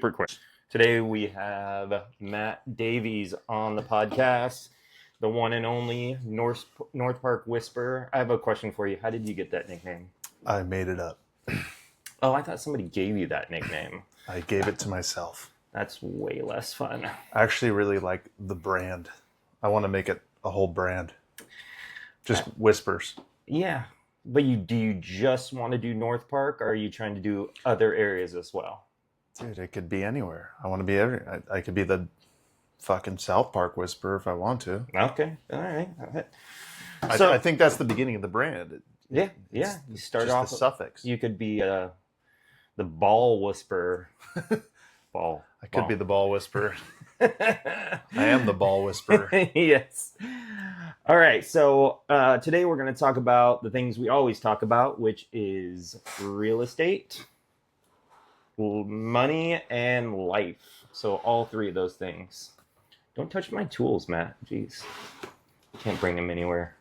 super quick. Today we have Matt Davies on the podcast, the one and only North Park Whisperer. I have a question for you. How did you get that nickname? I made it up. Oh, I thought somebody gave you that nickname. I gave it to myself. That's way less fun. I actually really like the brand. I want to make it a whole brand. Just whispers. Yeah. But do you just want to do North Park, or are you trying to do other areas as well? Dude, it could be anywhere. I want to be I could be the fucking South Park Whisperer if I want to. Okay. All right. So I think that's the beginning of the brand. Yeah. You start off the suffix. You could be the Ball Whisperer. I could be the Ball Whisperer. I am the Ball Whisperer. Yes. All right. So today we're going to talk about the things we always talk about, which is real estate, money, and life. So all three of those things. Don't touch my tools, Matt. Jeez. Can't bring them anywhere.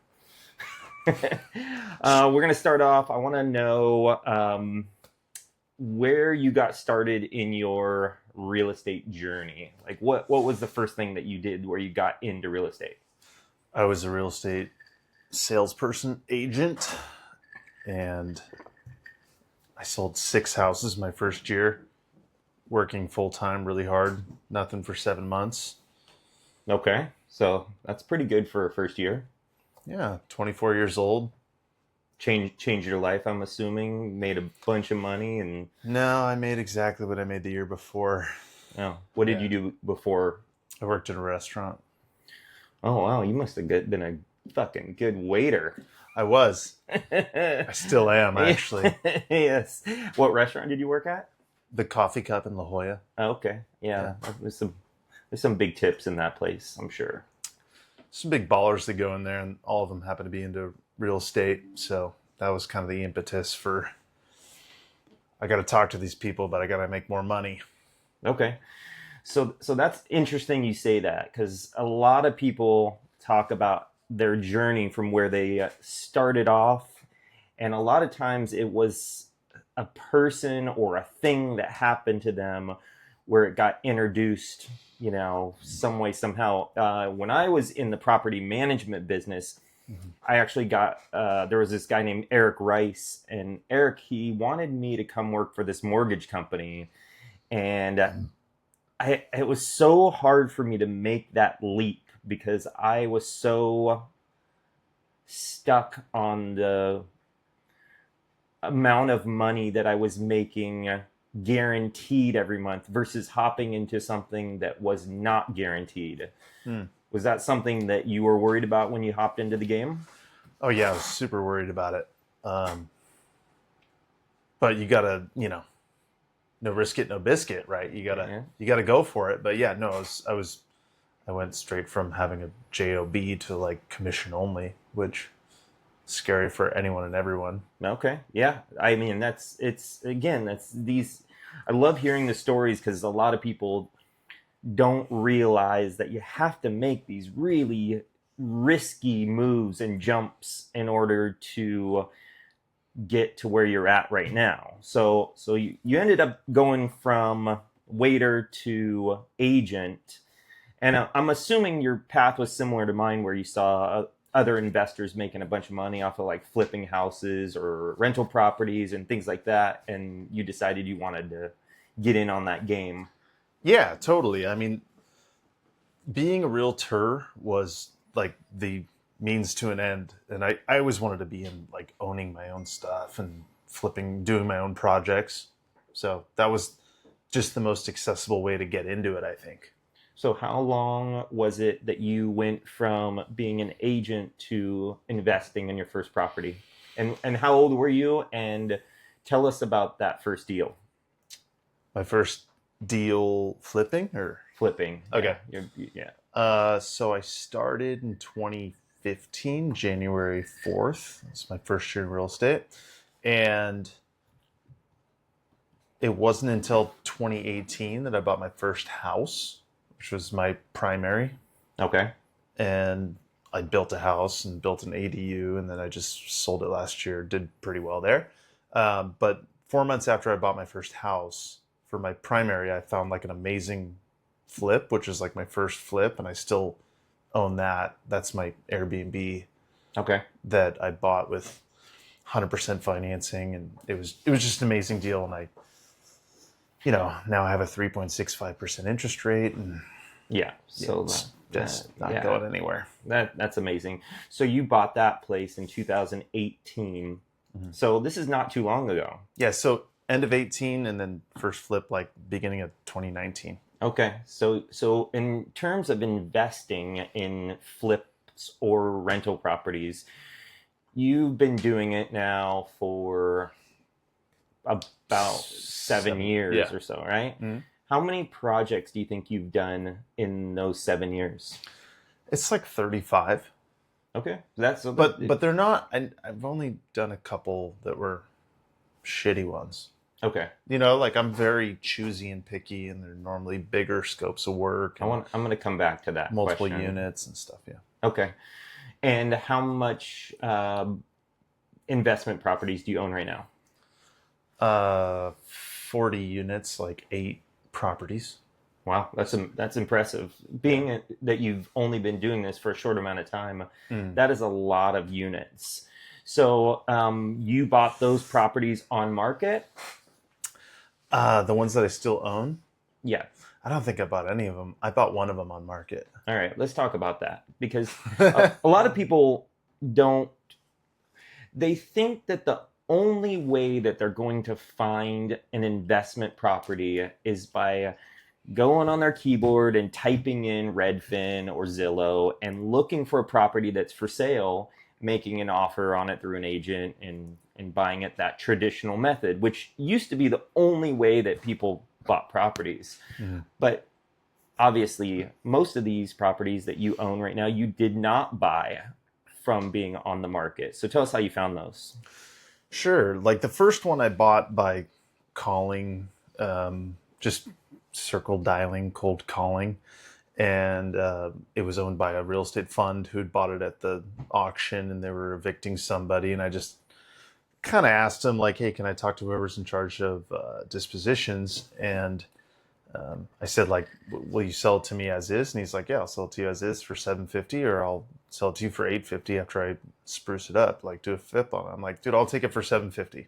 We're going to start off. I want to know where you got started in your real estate journey. Like what was the first thing that you did where you got into real estate? I was a real estate salesperson, agent, and I sold 6 houses my first year, working full-time really hard, nothing for 7 months. Okay, so that's pretty good for a first year. Yeah, 24 years old. Changed your life, I'm assuming, made a bunch of money. And no, I made exactly what I made the year before. Oh, what did you do before? I worked in a restaurant. Oh, wow. You must have been a fucking good waiter. I was. I still am, actually. Yes. What restaurant did you work at? The Coffee Cup in La Jolla. Oh, okay. Yeah. There's some big tips in that place, I'm sure. Some big ballers that go in there, and all of them happen to be into real estate. So that was kind of the impetus for, I got to talk to these people, but I got to make more money. Okay. So that's interesting you say that, because a lot of people talk about their journey from where they started off. And a lot of times it was a person or a thing that happened to them where it got introduced, some way, somehow. When I was in the property management business, I actually got, there was this guy named Eric Rice, and Eric, he wanted me to come work for this mortgage company. And it was so hard for me to make that leap because I was so stuck on the amount of money that I was making guaranteed every month versus hopping into something that was not guaranteed. Was that something that you were worried about when you hopped into the game? Oh yeah, I was super worried about it. But you gotta, no risk it, no biscuit, right? You gotta go for it. But yeah, no, I went straight from having a job to like commission only, which is scary for anyone and everyone. Okay, yeah. I mean, that's these. I love hearing the stories because a lot of people don't realize that you have to make these really risky moves and jumps in order to get to where you're at right now. So you ended up going from waiter to agent, and I'm assuming your path was similar to mine, where you saw other investors making a bunch of money off of like flipping houses or rental properties and things like that, and you decided you wanted to get in on that game. Yeah, totally. I mean, being a realtor was like the means to an end, and I always wanted to be in like owning my own stuff and flipping, doing my own projects. So that was just the most accessible way to get into it, I think. So how long was it that you went from being an agent to investing in your first property? And how old were you? And tell us about that first deal. My first deal flipping or? Flipping. Okay. Yeah. So I started in 2015, January 4th. It's my first year in real estate. And it wasn't until 2018 that I bought my first house, which was my primary. Okay. And I built a house and built an ADU, and then I just sold it last year. Did pretty well there. But 4 months after I bought my first house for my primary, I found like an amazing flip, which is like my first flip, and I still own that. That's my Airbnb Okay. that I bought with 100% financing, and it was just an amazing deal. And now I have a 3.65% interest rate, and Yeah. So it's just not yeah, going anywhere. that's amazing. So you bought that place in 2018. Mm-hmm. So this is not too long ago. Yeah, so end of 18 and then first flip like beginning of 2019. Okay. So in terms of investing in flips or rental properties, you've been doing it now for about 7 years Yeah. or so, right? Mm-hmm. How many projects do you think you've done in those 7 years? It's like 35. Okay, But they're not. I've only done a couple that were shitty ones. okay. Like I'm very choosy and picky, and they're normally bigger scopes of work and I'm going to come back to that multiple question. units and stuff. Yeah. Okay, and how much investment properties do you own right now? 40 units, like 8 properties. Wow, that's impressive. Being that you've only been doing this for a short amount of time, that is a lot of units. So you bought those properties on market? The ones that I still own, Yeah. I don't think I bought any of them. I bought one of them on market. All right, let's talk about that because a lot of people don't. They think that the only way that they're going to find an investment property is by going on their keyboard and typing in Redfin or Zillow and looking for a property that's for sale, making an offer on it through an agent and buying it that traditional method, which used to be the only way that people bought properties. Mm-hmm. But obviously, most of these properties that you own right now, you did not buy from being on the market. So tell us how you found those. Sure. Like the first one I bought by calling, just circle dialing, cold calling. And it was owned by a real estate fund who'd bought it at the auction, and they were evicting somebody. And I just kind of asked him, like, hey, can I talk to whoever's in charge of dispositions? And I said, like, will you sell it to me as is? And he's like, yeah, I'll sell it to you as is for $750, or I'll sell it to you for $850 after I spruce it up, like do a flip on it. I'm like, dude, I'll take it for $750.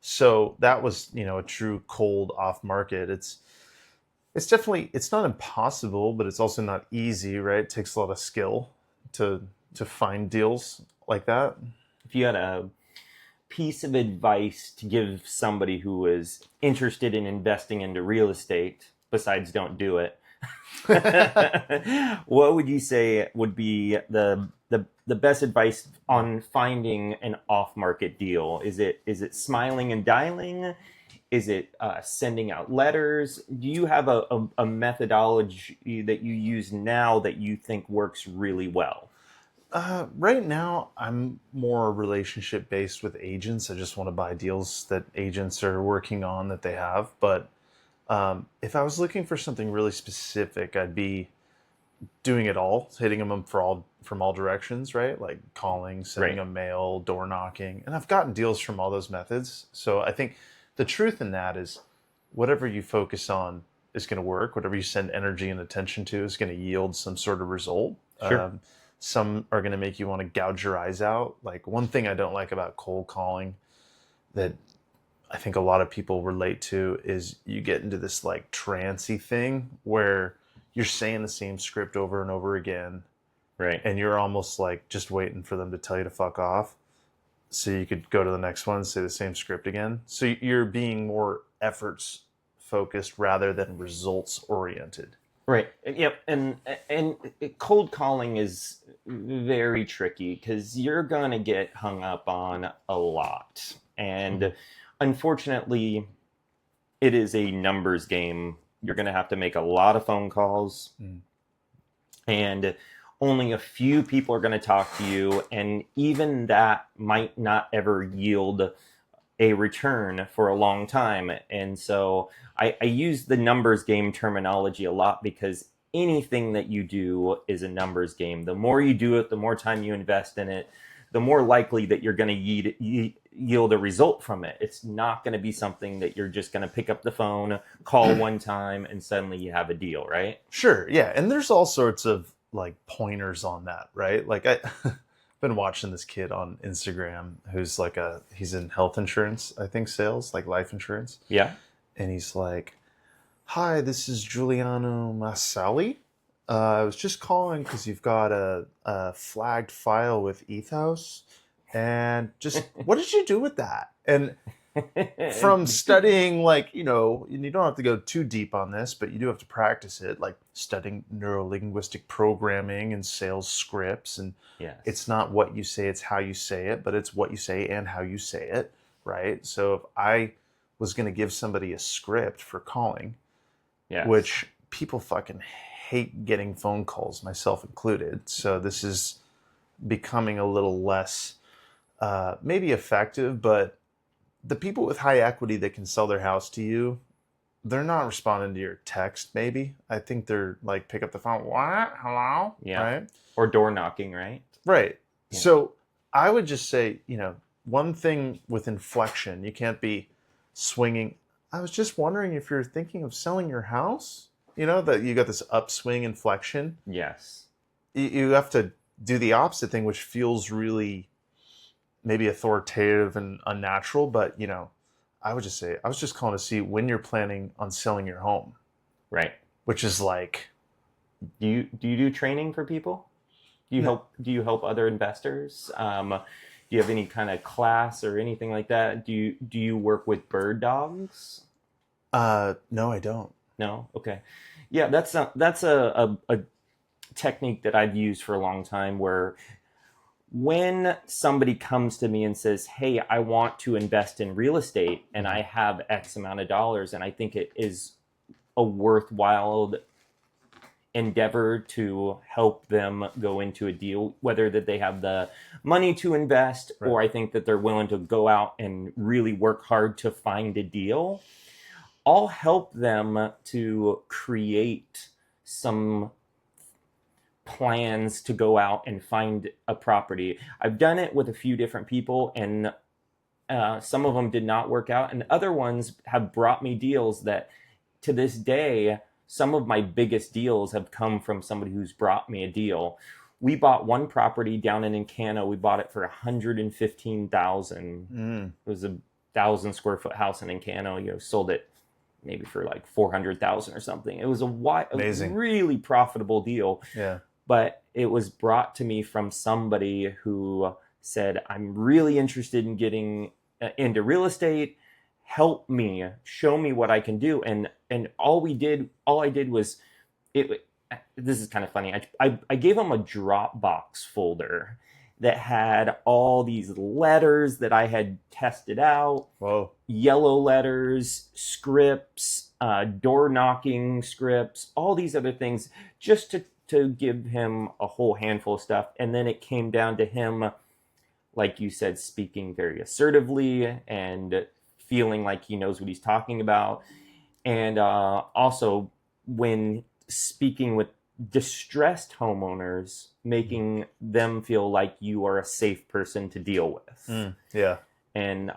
So that was, a true cold off market. It's definitely, it's not impossible, but it's also not easy, right? It takes a lot of skill to find deals like that. If you had a piece of advice to give somebody who is interested in investing into real estate, besides don't do it, what would you say would be the best advice on finding an off-market deal? Is it smiling and dialing? Is it sending out letters? Do you have a methodology that you use now that you think works really well? Right now, I'm more relationship based with agents. I just want to buy deals that agents are working on that they have. But if I was looking for something really specific, I'd be doing it all, hitting them from all directions, right? Like calling, sending a mail, door knocking. And I've gotten deals from all those methods. So I think the truth in that is whatever you focus on is going to work. Whatever you send energy and attention to is going to yield some sort of result. Sure. Some are going to make you want to gouge your eyes out. Like one thing I don't like about cold calling that I think a lot of people relate to is you get into this like trancy thing where you're saying the same script over and over again. Right. And you're almost like just waiting for them to tell you to fuck off, so you could go to the next one and say the same script again. So you're being more efforts focused rather than results oriented. Right. Yep. And cold calling is very tricky because you're gonna get hung up on a lot, and unfortunately, it is a numbers game. You're gonna have to make a lot of phone calls, and only a few people are going to talk to you, and even that might not ever yield a return for a long time. And so I use the numbers game terminology a lot because anything that you do is a numbers game. The more you do it, the more time you invest in it, the more likely that you're going to yield a result from it. It's not going to be something that you're just going to pick up the phone, call one time, and suddenly you have a deal, right? Sure, yeah, and there's all sorts of like pointers on that, right? Like I I've been watching this kid on Instagram who's like he's in health insurance, I think sales, like life insurance. Yeah. And he's like, "Hi, this is Giuliano Massali. I was just calling because you've got a flagged file with Ethos, and just what did you do with that?" And from studying, like, and you don't have to go too deep on this, but you do have to practice it, like studying neurolinguistic programming and sales scripts. And Yes. it's not what you say, it's how you say it, but it's what you say and how you say it, right? So if I was going to give somebody a script for calling, Yes. which people fucking hate getting phone calls, myself included. So this is becoming a little less maybe effective, but the people with high equity that can sell their house to you, they're not responding to your text, maybe. I think they're like, pick up the phone, what? Hello? Yeah. Right? Or door knocking, right? Right. Yeah. So I would just say, one thing with inflection, you can't be swinging. I was just wondering if you're thinking of selling your house, that you got this upswing inflection. Yes. You have to do the opposite thing, which feels really maybe authoritative and unnatural, but I would just say I was just calling to see when you're planning on selling your home. Right. Which is like, do you do training for people? Do you help other investors? Do you have any kind of class or anything like that? Do you work with bird dogs? No, I don't. No? Okay. Yeah, that's a technique that I've used for a long time, where when somebody comes to me and says, "Hey, I want to invest in real estate and I have X amount of dollars and I think it is a worthwhile endeavor to help them go into a deal, whether that they have the money to invest, right, or I think that they're willing to go out and really work hard to find a deal," I'll help them to create some plans to go out and find a property. I've done it with a few different people, and some of them did not work out, and other ones have brought me deals that to this day, some of my biggest deals have come from somebody who's brought me a deal. We bought one property down in Encano. We bought it for $115,000. It was a 1,000 square foot house in Encano. Sold it maybe for like 400,000 or something. It was a really profitable deal. Yeah. But it was brought to me from somebody who said, "I'm really interested in getting into real estate. Help me, show me what I can do." And all I did was, this is kind of funny. I gave him a Dropbox folder that had all these letters that I had tested out. Whoa. Yellow letters, scripts, door knocking scripts, all these other things, just to give him a whole handful of stuff. And then it came down to him, like you said, speaking very assertively and feeling like he knows what he's talking about. And also, when speaking with distressed homeowners, making them feel like you are a safe person to deal with. Yeah. And,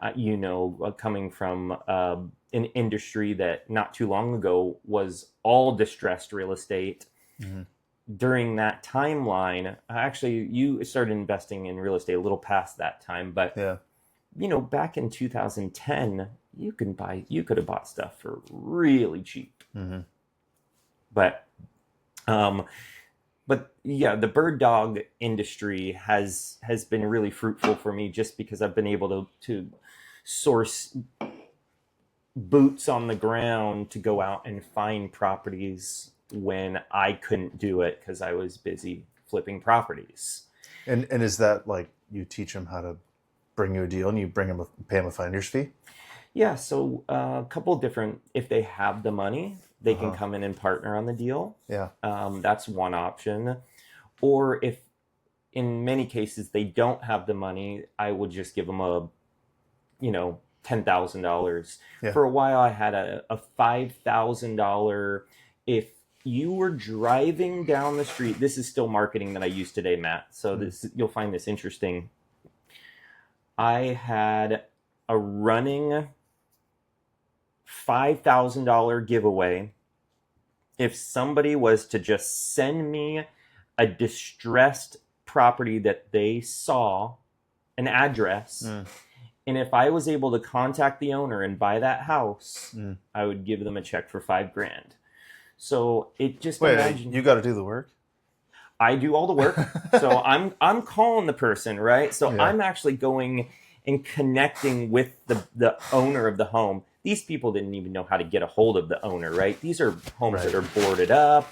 coming from an industry that not too long ago was all distressed real estate. Mm-hmm. During that timeline, actually, you started investing in real estate a little past that time, but yeah, back in 2010, you could have bought stuff for really cheap. Mm-hmm. But yeah, the bird dog industry has been really fruitful for me, just because I've been able to source boots on the ground to go out and find properties when I couldn't do it because I was busy flipping properties. And is that like you teach them how to bring you a deal and you pay them a finder's fee? Yeah, so a couple of different, if they have the money, they can come in and partner on the deal. Yeah. That's one option. Or if in many cases they don't have the money, I would just give them a, $10,000. Yeah. For a while I had a $5,000. If you were driving down the street, this is still marketing that I use today, Matt. So you'll find this interesting. I had a running $5,000 giveaway if somebody was to just send me a distressed property that they saw, an address, and if I was able to contact the owner and buy that house, I would give them a check for $5,000. So it just imagine you got to do the work. I do all the work. So I'm calling the person, right? So Yeah. I'm actually going and connecting with the owner of the home. These people didn't even know how to get a hold of the owner, right? These are homes that are boarded up.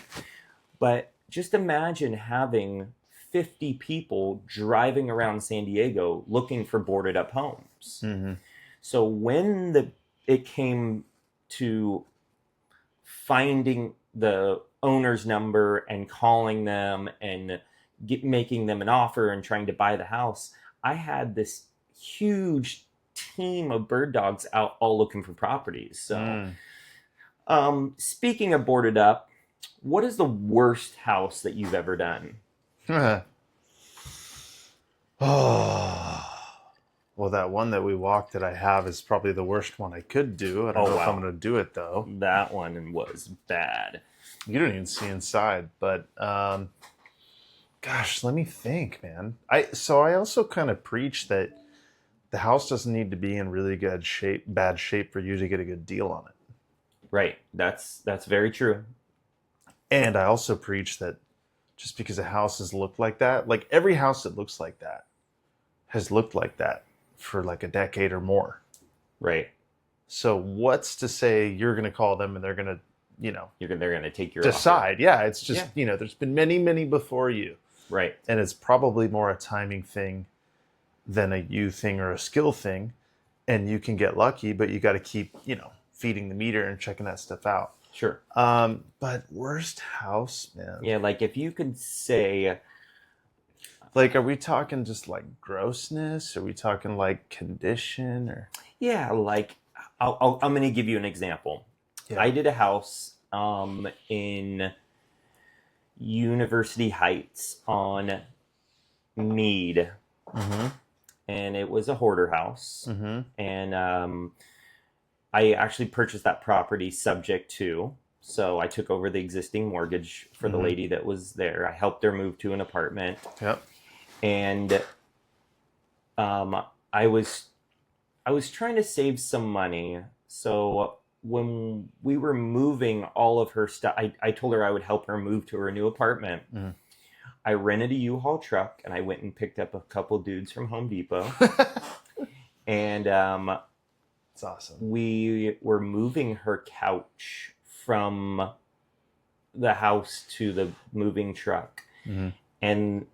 But just imagine having 50 people driving around San Diego looking for boarded up homes. Mm-hmm. So when it came to finding the owner's number and calling them and making them an offer and trying to buy the house, I had this huge team of bird dogs out all looking for properties. So speaking of boarded up, what is the worst house that you've ever done? Oh, well, that one that we walked that I have is probably the worst one I could do. I don't know if I'm going to do it, though. That one was bad. You don't even see inside, but gosh, let me think, man. So I also kind of preach that the house doesn't need to be in really bad shape for you to get a good deal on it. Right. That's very true. And I also preach that just because a house has looked like that, like every house that looks like that has looked like that for like a decade or more. Right. So what's to say you're going to call them and they're going to, they're going to take your decide. Offer. Yeah. It's just, there's been many, many before you. Right. And it's probably more a timing thing than a you thing or a skill thing. And you can get lucky, but you got to keep, feeding the meter and checking that stuff out. Sure. But worst house, man. Yeah. Like if you could say, like, are we talking just like grossness? Are we talking like condition or? Yeah. Like I'm going to give you an example. Yeah. I did a house, in University Heights on Mead. Mm-hmm. And it was a hoarder house. Mm-hmm. And I actually purchased that property subject to. So I took over the existing mortgage for the lady that was there. I helped her move to an apartment. Yep. And I was trying to save some money. So when we were moving all of her stuff, I told her I would help her move to her new apartment. Mm-hmm. I rented a U-Haul truck and I went and picked up a couple dudes from Home Depot. And it's awesome. We were moving her couch from the house to the moving truck. Mm-hmm. And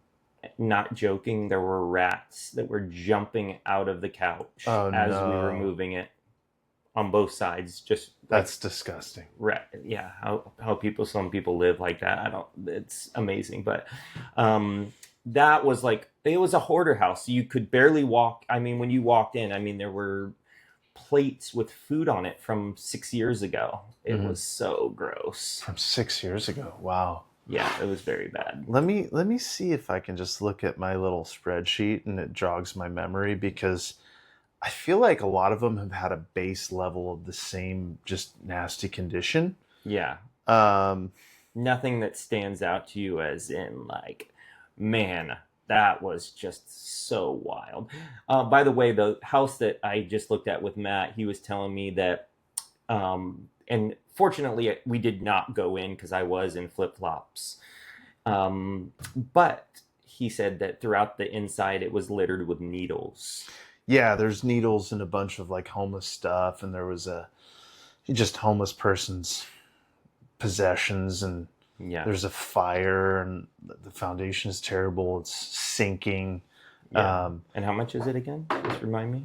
not joking, there were rats that were jumping out of the couch as we were moving it on both sides. Just that's disgusting. Yeah, how some people live like that. It's amazing. But that was like, it was a hoarder house. You could barely walk. I mean, when you walked in, there were plates with food on it from 6 years ago. It was so gross. From 6 years ago. Wow. Yeah, it was very bad. Let me see if I can just look at my little spreadsheet and it jogs my memory, because I feel like a lot of them have had a base level of the same just nasty condition. Yeah. Nothing that stands out to you as in like, man, that was just so wild. By the way, the house that I just looked at with Matt, he was telling me that, and fortunately we did not go in because I was in flip-flops. But he said that throughout the inside, it was littered with needles. Yeah, there's needles and a bunch of like homeless stuff. And there was a just homeless person's possessions, and there's a fire and the foundation is terrible. It's sinking. Yeah. And how much is it again? Just remind me.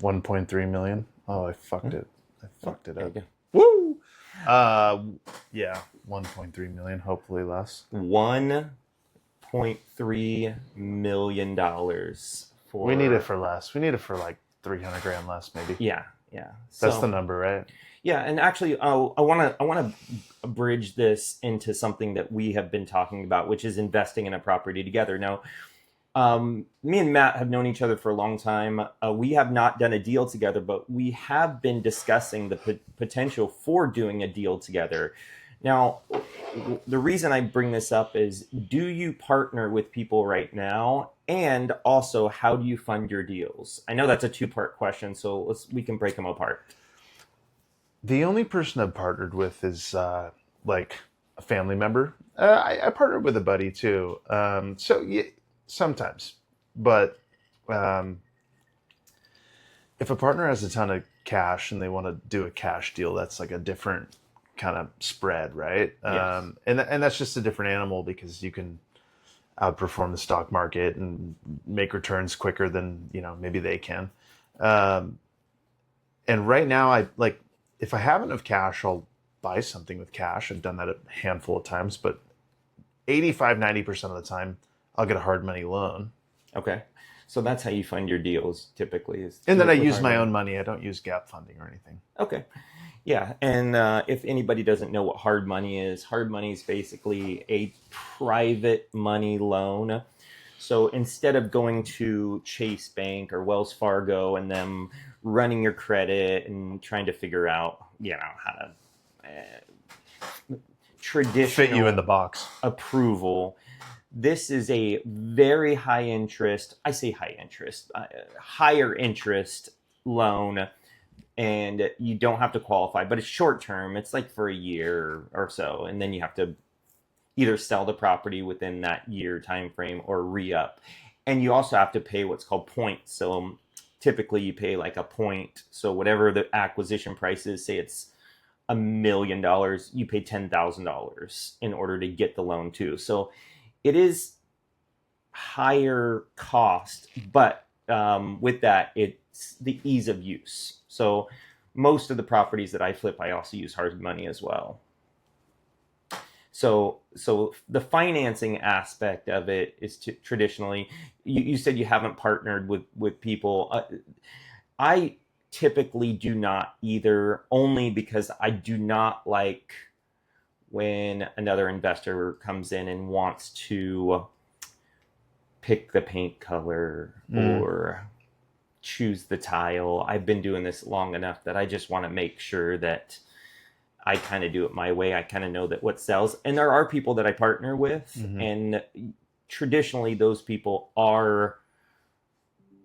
1.3 million. Oh, I fucked it. I fucked it up. Woo! Yeah, 1.3 million, hopefully less. $1.3 million for... We need it for less. We need it for like 300 grand less, maybe. Yeah. That's the number, right? Yeah, and actually, I want to bridge this into something that we have been talking about, which is investing in a property together. Now, Me and Matt have known each other for a long time. We have not done a deal together, but we have been discussing the potential for doing a deal together. Now, the reason I bring this up is, do you partner with people right now? And also, how do you fund your deals? I know that's a two-part question, so we can break them apart. The only person I've partnered with is like a family member. I partnered with a buddy too. So yeah, sometimes, but um, if a partner has a ton of cash and they want to do a cash deal, that's like a different kind of spread, right? Yes. And that's just a different animal because you can outperform the stock market and make returns quicker than maybe they can. Um, and right now, I like if I have enough cash, I'll buy something with cash. I've done that a handful of times, but 85-90% of the time, I'll get a hard money loan. Okay. So that's how you fund your deals typically, is And then I with use hard my money. own money. I don't use gap funding or anything. Okay. Yeah, and if anybody doesn't know what hard money is basically a private money loan. So instead of going to Chase Bank or Wells Fargo and them running your credit and trying to figure out, how to Fit you in the traditional box. approval, this is a very high interest, I say high interest, higher interest loan, and you don't have to qualify, but it's short term. It's like for a year or so, and then you have to either sell the property within that year time frame or re-up. And you also have to pay what's called points. So typically you pay like a point. So whatever the acquisition price is, say it's $1 million, you pay $10,000 in order to get the loan too. So it is higher cost, but with that, it's the ease of use. So most of the properties that I flip, I also use hard money as well. So the financing aspect of it is traditionally, you said you haven't partnered with people. I typically do not either, only because I do not like when another investor comes in and wants to pick the paint color or choose the tile. I've been doing this long enough that I just want to make sure that I kind of do it my way. I kind of know that what sells. And there are people that I partner with, and traditionally those people are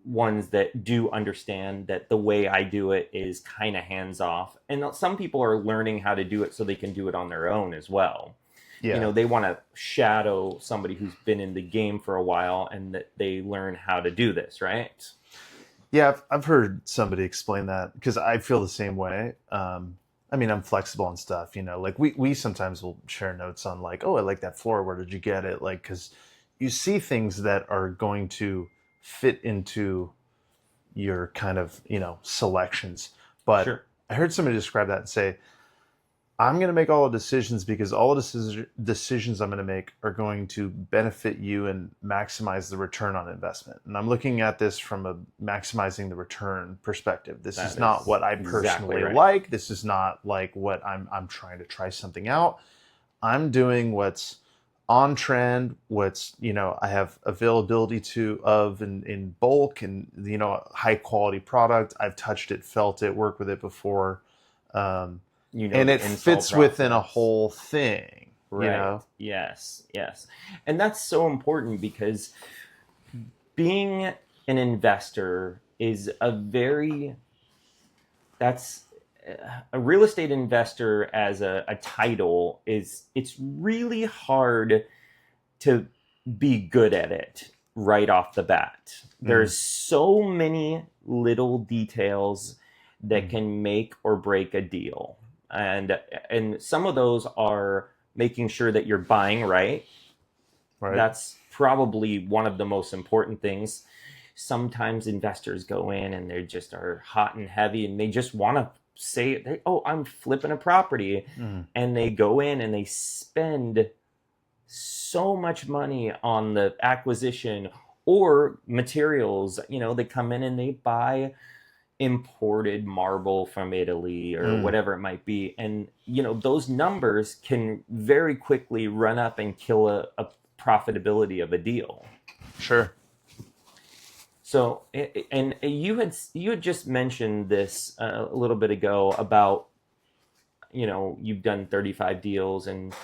ones that do understand that the way I do it is kind of hands off. And some people are learning how to do it so they can do it on their own as well. Yeah. They want to shadow somebody who's been in the game for a while and that they learn how to do this, right? Yeah, I've heard somebody explain that because I feel the same way. I mean, I'm flexible and stuff, like we sometimes will share notes on like, oh, I like that floor. Where did you get it? Like, because you see things that are going to fit into your kind of, selections. But Sure. I heard somebody describe that and say, I'm going to make all the decisions because all the decisions I'm going to make are going to benefit you and maximize the return on investment. And I'm looking at this from a maximizing the return perspective. This is not what I personally like. This is not like what I'm trying to try something out. I'm doing what's on trend, what's, I have availability in bulk and, high quality product. I've touched it, felt it, worked with it before. And it fits within a whole thing, right? Yes. And that's so important because being an investor is that's a real estate investor as a title it's really hard to be good at it right off the bat. There's so many little details that can make or break a deal. And some of those are making sure that you're buying right. That's probably one of the most important things. Sometimes investors go in and they just are hot and heavy and they just want to say, oh, I'm flipping a property. And they go in and they spend so much money on the acquisition or materials. They come in and they buy imported marble from Italy or whatever it might be. And, those numbers can very quickly run up and kill a profitability of a deal. Sure. So, and you had just mentioned this a little bit ago about, you've done 35 deals, and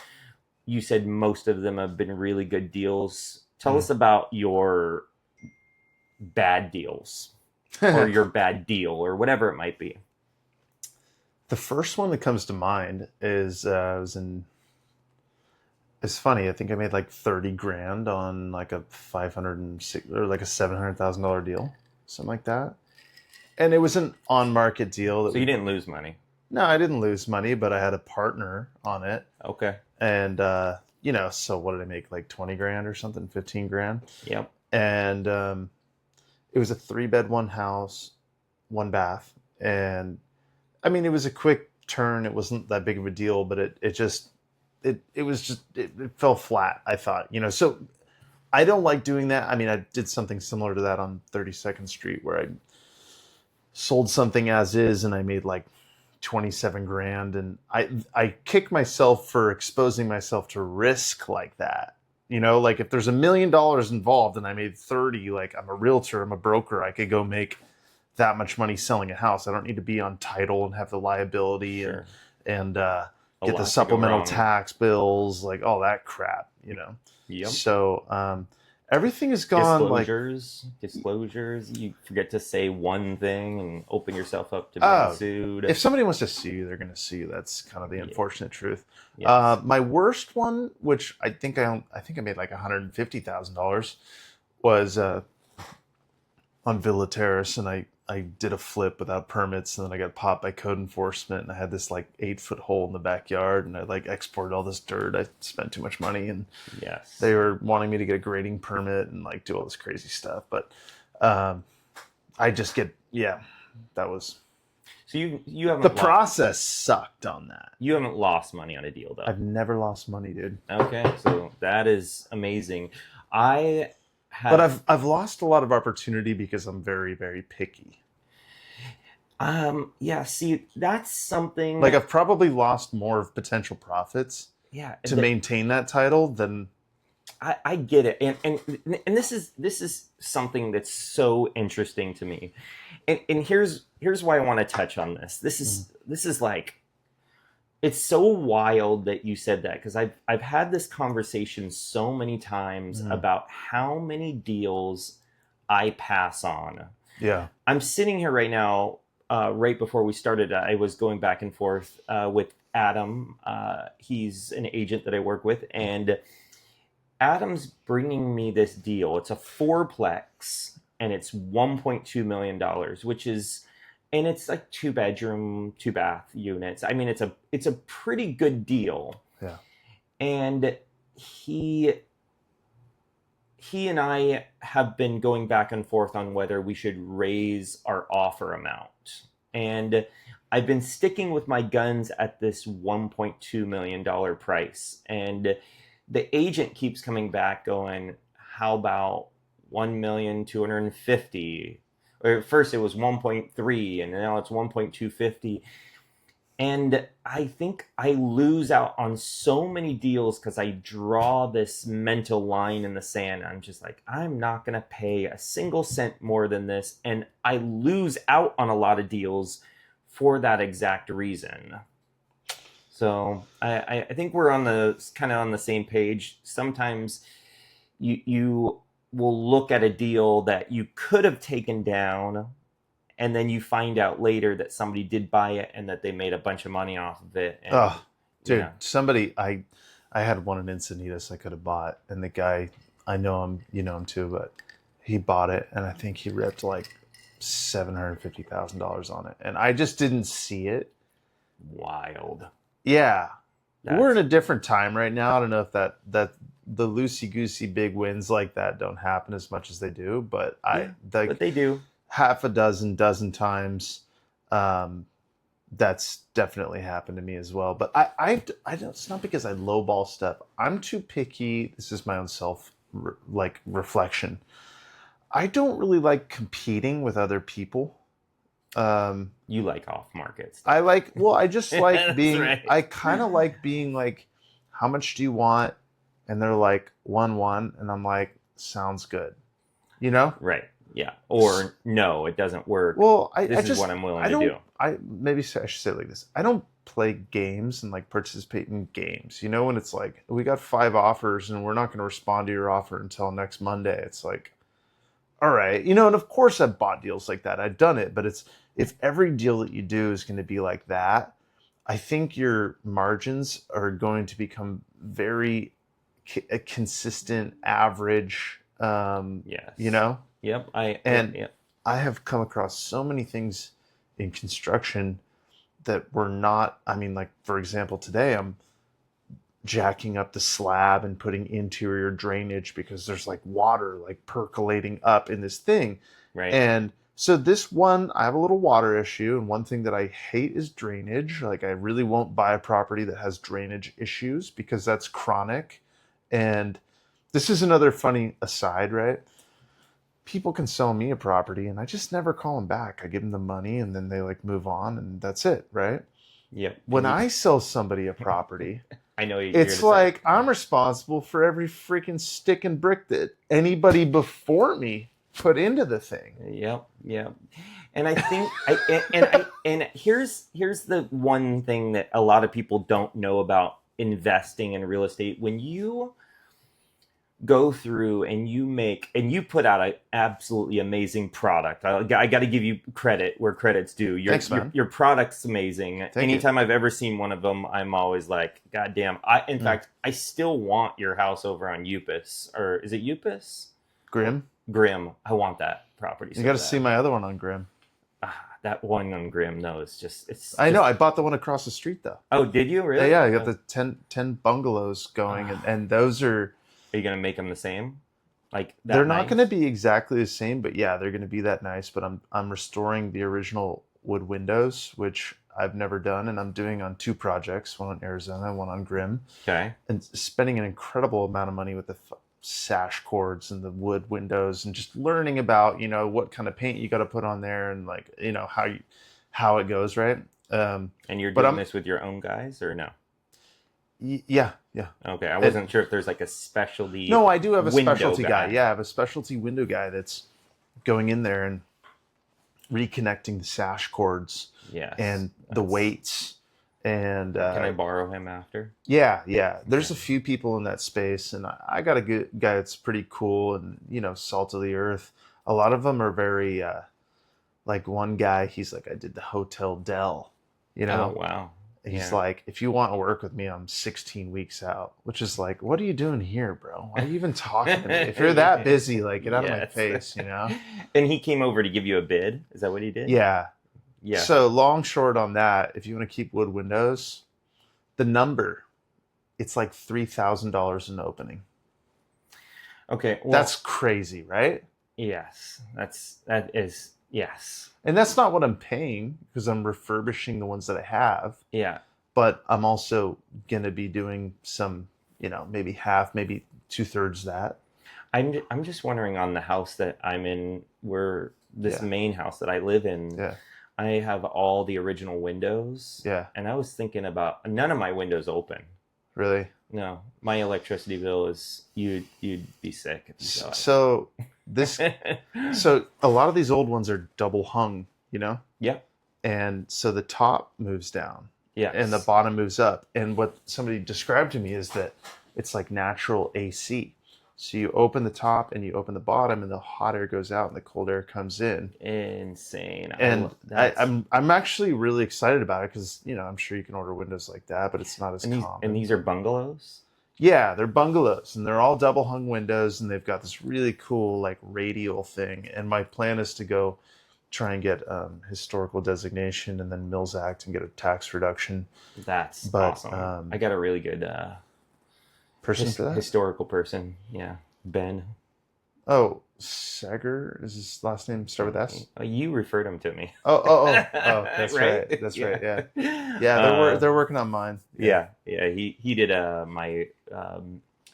you said most of them have been really good deals. Tell Mm. us about your bad deals, or your bad deal, or whatever it might be. The first one that comes to mind is I was in. It's funny. I think I made like 30 grand on like a 506 or like a $700,000 deal, something like that. And it was an on market deal that So you we. didn't lose money. No, I didn't lose money, but I had a partner on it, Okay. and so what did I make? Like 20 grand or something, 15 grand, Yep. and it was a 3 bed, one house, one bath, and I mean, it was a quick turn. It wasn't that big of a deal, but it fell flat. I thought, so I don't like doing that. I mean, I did something similar to that on 32nd Street where I sold something as is, and I made like 27 grand, and I kick myself for exposing myself to risk like that. Like if there's $1 million involved and I made 30, like I'm a realtor, I'm a broker, I could go make that much money selling a house. I don't need to be on title and have the liability Sure. and A get the lot to go supplemental wrong. tax bills, like all that crap. Yep. So everything has gone like, Disclosures. You forget to say one thing and open yourself up to being oh, sued. if somebody wants to sue you, they're going to sue you. That's kind of the Yeah. unfortunate truth. Yes. My worst one, which I think I made like $150,000, was on Villa Terrace, and I did a flip without permits, and then I got popped by code enforcement, and I had this like 8 foot hole in the backyard, and I like exported all this dirt. I spent too much money, and Yes. they were wanting me to get a grading permit and like do all this crazy stuff. But um, I just that was So you haven't the lost, process sucked on that. you haven't lost money on a deal though. I've never lost money, dude. Okay, so that is amazing. I But have I've lost a lot of opportunity because I'm very, very picky. yeah, see, that's something. Like I've probably lost more of potential profits Yeah, to maintain that title than. I get it, and this is something that's so interesting to me, and here's why I want to touch on this. This is like, it's so wild that you said that, because I've had this conversation so many times Mm. about how many deals I pass on. Yeah. I'm sitting here right now. Right before we started, I was going back and forth with Adam. He's an agent that I work with, and Adam's bringing me this deal. It's a fourplex, and it's $1.2 million, which is, and it's like 2 bedroom, 2 bath units. I mean, it's a pretty good deal. Yeah. And he and I have been going back and forth on whether we should raise our offer amount. And I've been sticking with my guns at this $1.2 million price. And the agent keeps coming back going, how about 1,250,000? Or at first it was 1.3, and now it's 1.250. And I think I lose out on so many deals because I draw this mental line in the sand. I'm just like, I'm not going to pay a single cent more than this. And I lose out on a lot of deals for that exact reason. So I think we're on the kind of on the same page. Sometimes you will look at a deal that you could have taken down, and then you find out later that somebody did buy it and that they made a bunch of money off of it. And, Oh, dude, yeah. somebody I had one in Encinitas I could have bought, and the guy, I know him, you know him too, but he bought it, and I think he ripped like $750,000 on it, and I just didn't see it. Wild. Yeah, That's, we're in a different time right now. I don't know if that the loosey goosey big wins like that don't happen as much as they do, but but they do. half a dozen times. That's definitely happened to me as well. But I don't, it's not because I lowball stuff. I'm too picky. This is my own self reflection. I don't really like competing with other people. You like off markets. I just like being, right. I kind of like being like, how much do you want? And they're like, 1, and I'm like, sounds good. You know? Right. Yeah. Or no, it doesn't work. Well, This is what I'm willing I to don't, do. I should say it like this. I don't play games and like participate in games. You know, when it's like, we got 5 offers and we're not going to respond to your offer until next Monday. It's like, all right, you know, and of course I've bought deals like that. I've done it, but it's, if every deal that you do is going to be like that, I think your margins are going to become very a consistent average, you Yes. know, Yep. and Yep. I have come across so many things in construction that were not, I mean, like, for example, today I'm jacking up the slab and putting interior drainage because there's like water like percolating up in this thing. Right. And so this one, I have a little water issue, and one thing that I hate is drainage. Like, I really won't buy a property that has drainage issues because that's chronic. And this is another funny aside, right? People can sell me a property and I just never call them back. I give them the money and then they like move on and that's it, right? Yep. When I sell somebody a property, I know you're it's gonna say. like I'm responsible for every freaking stick and brick that anybody before me put into the thing. Yep. Yep. And I think and here's the one thing that a lot of people don't know about investing in real estate. When you go through and you put out an absolutely amazing product. I got to give you credit where credit's due. Thanks, man. Your product's amazing. Thank Anytime you. I've ever seen one of them, I'm always like, God damn. In fact, I still want your house over on Upus, or is it Upus? Grim. Grim. I want that property. You got to see my other one on Grim. That one on Grim. No, I know. I bought the one across the street though. Oh, did you really? Yeah, I got the 10 bungalows going, and those are. Are you gonna make them the same? Like that They're not nice? going to be exactly the same, but yeah, they're going to be that nice. But I'm restoring the original wood windows, which I've never done, and I'm doing on 2 projects, one in Arizona, one on Grim, Okay. and spending an incredible amount of money with the sash cords and the wood windows, and just learning about, you know, what kind of paint you got to put on there, and like, you know, how it goes, right? And you're But doing this with your own guys or no? Yeah. Okay, I wasn't sure if there's like a specialty. No, I do have a window specialty guy. Yeah, I have a specialty window guy that's going in there and reconnecting the sash cords Yes. and the weights. And Can I borrow him after? yeah. There's a few people in that space, and I got a good guy that's pretty cool and, you know, salt of the earth. A lot of them are very like, one guy, he's like, I did the Hotel Dell, you know. Oh wow. He's Yeah. like, if you want to work with me, I'm 16 weeks out, which is like, what are you doing here, bro? Why are you even talking to me? If you're that busy, like, get out of my Yes. face, you know? And he came over to give you a bid. Is that what he did? Yeah. Yeah. So long short on that, if you want to keep wood windows, the number, it's like $3,000 an opening. Okay. Well, That's crazy, right? yes. That is yes. And that's not what I'm paying because I'm refurbishing the ones that I have, Yeah. but I'm also going to be doing some, you know, maybe half, maybe 2/3 that. I'm just wondering on the house that I'm in, where this Yeah. main house that I live in. Yeah. I have all the original windows. Yeah. And I was thinking about none of my windows open. Really? No, my electricity bill is you'd be sick if you saw it. So this, so a lot of these old ones are double hung, you know, Yep. and so the top moves down Yeah. and the bottom moves up. And what somebody described to me is that it's like natural AC. So you open the top and you open the bottom, and the hot air goes out and the cold air comes in. Insane. And I'm actually really excited about it because, you know, I'm sure you can order windows like that, but it's not as common. and these are bungalows. Yeah, they're bungalows, and they're all double hung windows, and they've got this really cool like radial thing. And my plan is to go try and get historical designation and then Mills Act and get a tax reduction. That's But, awesome. I got a really good Person for that? historical person. Yeah, Ben. Oh, Sager, is his last name start with S? You referred him to me. Oh, that's right. That's right. Yeah, they're working on mine. Yeah. He did my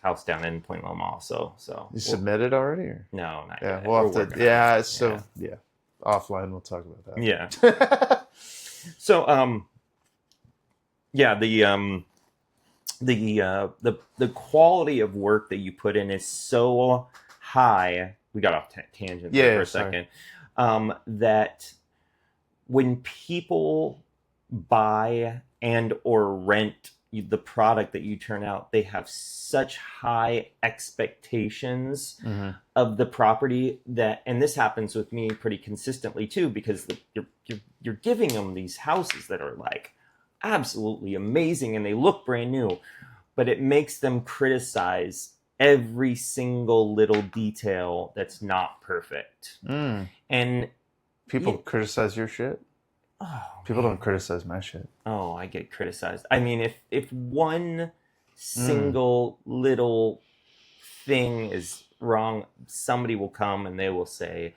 house down in Point Loma. So You submitted already, or? no, not Yeah, yet. we'll We're have to. working on Yeah, it. so yeah, offline we'll talk about that. Yeah. So yeah, the quality of work that you put in is so high we got off tangent there for a second. That when people buy and or rent the product that you turn out, they have such high expectations of the property that, and this happens with me pretty consistently too, because you're giving them these houses that are like absolutely amazing and they look brand new, but it makes them criticize every single little detail that's not perfect. And people criticize your shit. People don't criticize my shit. Oh, I get criticized. I mean, if one single little thing is wrong, somebody will come and they will say,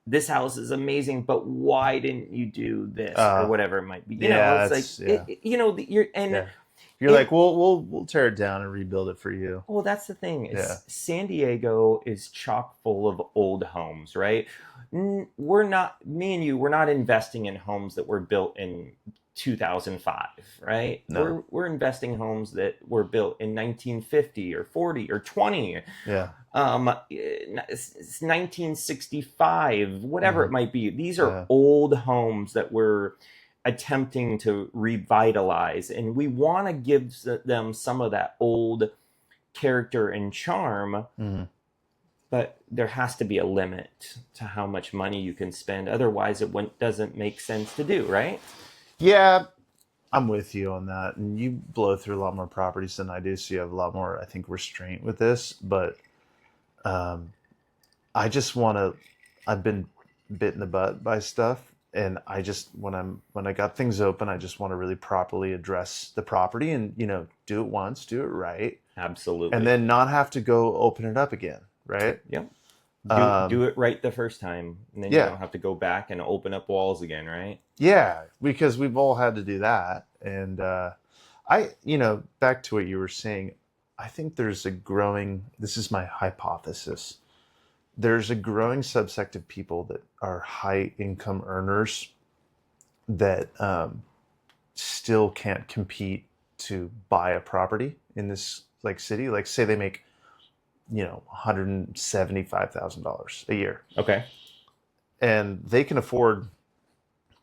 this house is amazing, but why didn't you do this or whatever it might be? You know, it's like you're like, we'll tear it down and rebuild it for you. Well, that's the thing. San Diego is chock full of old homes, right? We're not investing in homes that were built in 2005, right? No. We're investing in homes that were built in 1950 or 40 or 20. Yeah. 1965, whatever it might be. These are old homes that we're attempting to revitalize, and we want to give them some of that old character and charm. But there has to be a limit to how much money you can spend. Otherwise, it doesn't make sense to do, right? Yeah, I'm with you on that. And you blow through a lot more properties than I do, so you have a lot more, I think, restraint with this. But I just want to. I've been bit in the butt by stuff, and I just when I got things open, I just want to really properly address the property and do it once, do it right, absolutely, and then not have to go open it up again. Right? Yep. Do it right the first time, and then you don't have to go back and open up walls again, right? Yeah, because we've all had to do that. And back to what you were saying, I think there's this is my hypothesis, there's a growing subsect of people that are high income earners that still can't compete to buy a property in this city. Like, say they make $175,000 a year. Okay. And they can afford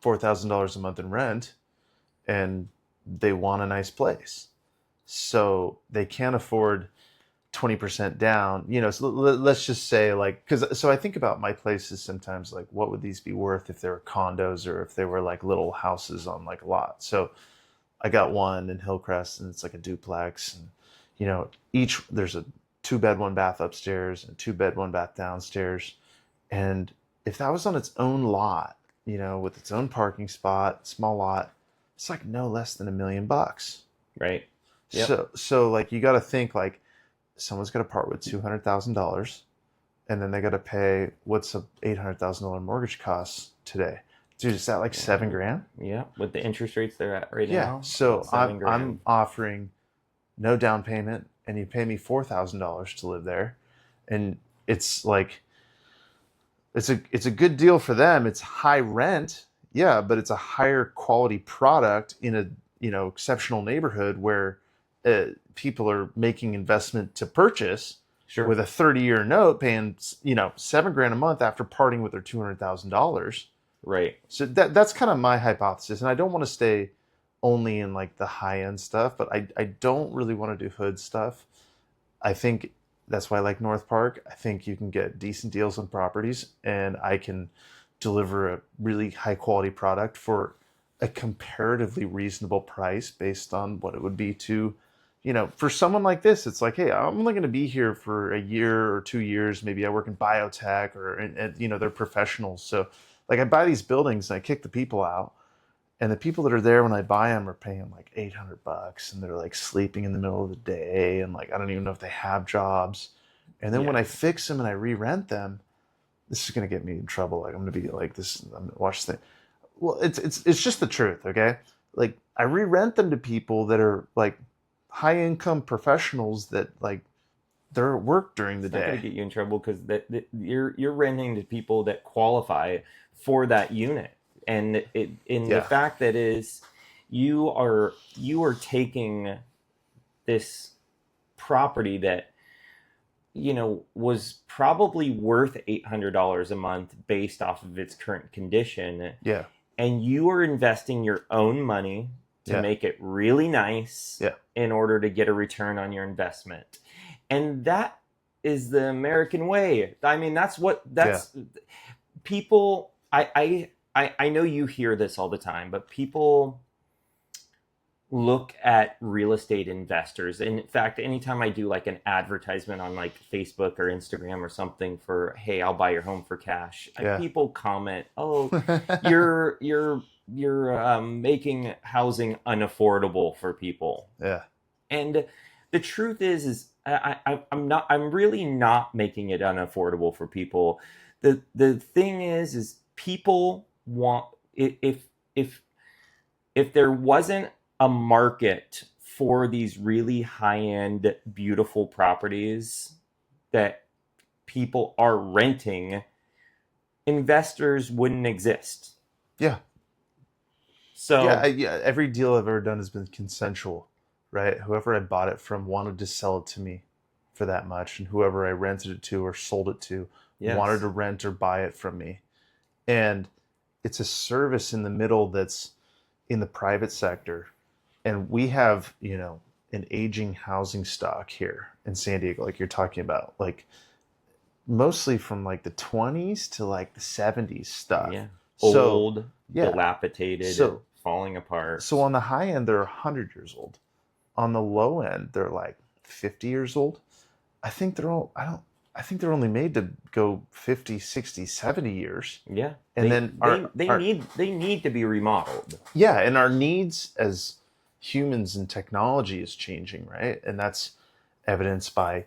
$4,000 a month in rent, and they want a nice place. So they can't afford 20% down. So let's just say, so I think about my places sometimes, like, what would these be worth if they were condos or if they were like little houses on like a lot. So I got one in Hillcrest, and it's like a duplex, and there's a 2-bed, 1-bath upstairs and 2-bed, 1-bath downstairs. And if that was on its own lot, with its own parking spot, small lot, it's like no less than $1 million. Right. Yep. So like, you got to think, like, someone's got to part with $200,000, and then they got to pay, what's a $800,000 mortgage cost today? Dude, is that like $7,000? Yeah. With the interest rates they're at right now. Yeah. So I'm offering no down payment, and you pay me $4,000 to live there, and it's like, it's a good deal for them. It's high rent, yeah, but it's a higher quality product in a exceptional neighborhood where people are making investment to purchase. Sure. With a 30-year note, paying $7,000 a month after parting with their $200,000. Right. So that's kind of my hypothesis, and I don't want to stay only in like the high end stuff, but I don't really want to do hood stuff. I think that's why I like North Park. I think you can get decent deals on properties, and I can deliver a really high quality product for a comparatively reasonable price based on what it would be to, for someone like this. It's like, hey, I'm only going to be here for a year or 2 years. Maybe I work in biotech or they're professionals. So like, I buy these buildings and I kick the people out. And the people that are there when I buy them are paying like $800, and they're like sleeping in the middle of the day, and like, I don't even know if they have jobs. And then when I fix them and I re-rent them, this is going to get me in trouble. Like, I'm going to be like this. I'm going to watch this thing. Well, it's just the truth. Okay. Like, I re-rent them to people that are like high income professionals that like, they're at work during the day. It's not going to get you in trouble because you're renting to people that qualify for that unit. And the fact that is, you are taking this property that was probably worth $800 a month based off of its current condition, Yeah. and you are investing your own money to Yeah. make it really nice Yeah. in order to get a return on your investment. And that is the American way. I mean, Yeah. that's people. I know you hear this all the time, but people look at real estate investors. And in fact, anytime I do like an advertisement on like Facebook or Instagram or something for, hey, I'll buy your home for cash, Yeah. people comment, oh, you're making housing unaffordable for people. Yeah. And the truth is I'm really not making it unaffordable for people. The thing is people want, if if there wasn't a market for these really high end, beautiful properties that people are renting, investors wouldn't exist. Yeah. So, Yeah. Every deal I've ever done has been consensual, right? Whoever I bought it from wanted to sell it to me for that much, and whoever I rented it to or sold it to wanted yes. to rent or buy it from me. And it's a service in the middle that's in the private sector. And we have, an aging housing stock here in San Diego, like you're talking about, like mostly from like the 20s to like the 70s stuff. Yeah. So, Old, yeah. dilapidated, So, falling so apart. on the high end, they're 100 years old. On the low end, they're like 50 years old. I think they're all, I don't, I think they're only made to go 50, 60, 70 years. Yeah. And then They need to be remodeled. yeah, and our needs as humans and technology is changing, right? And that's evidenced by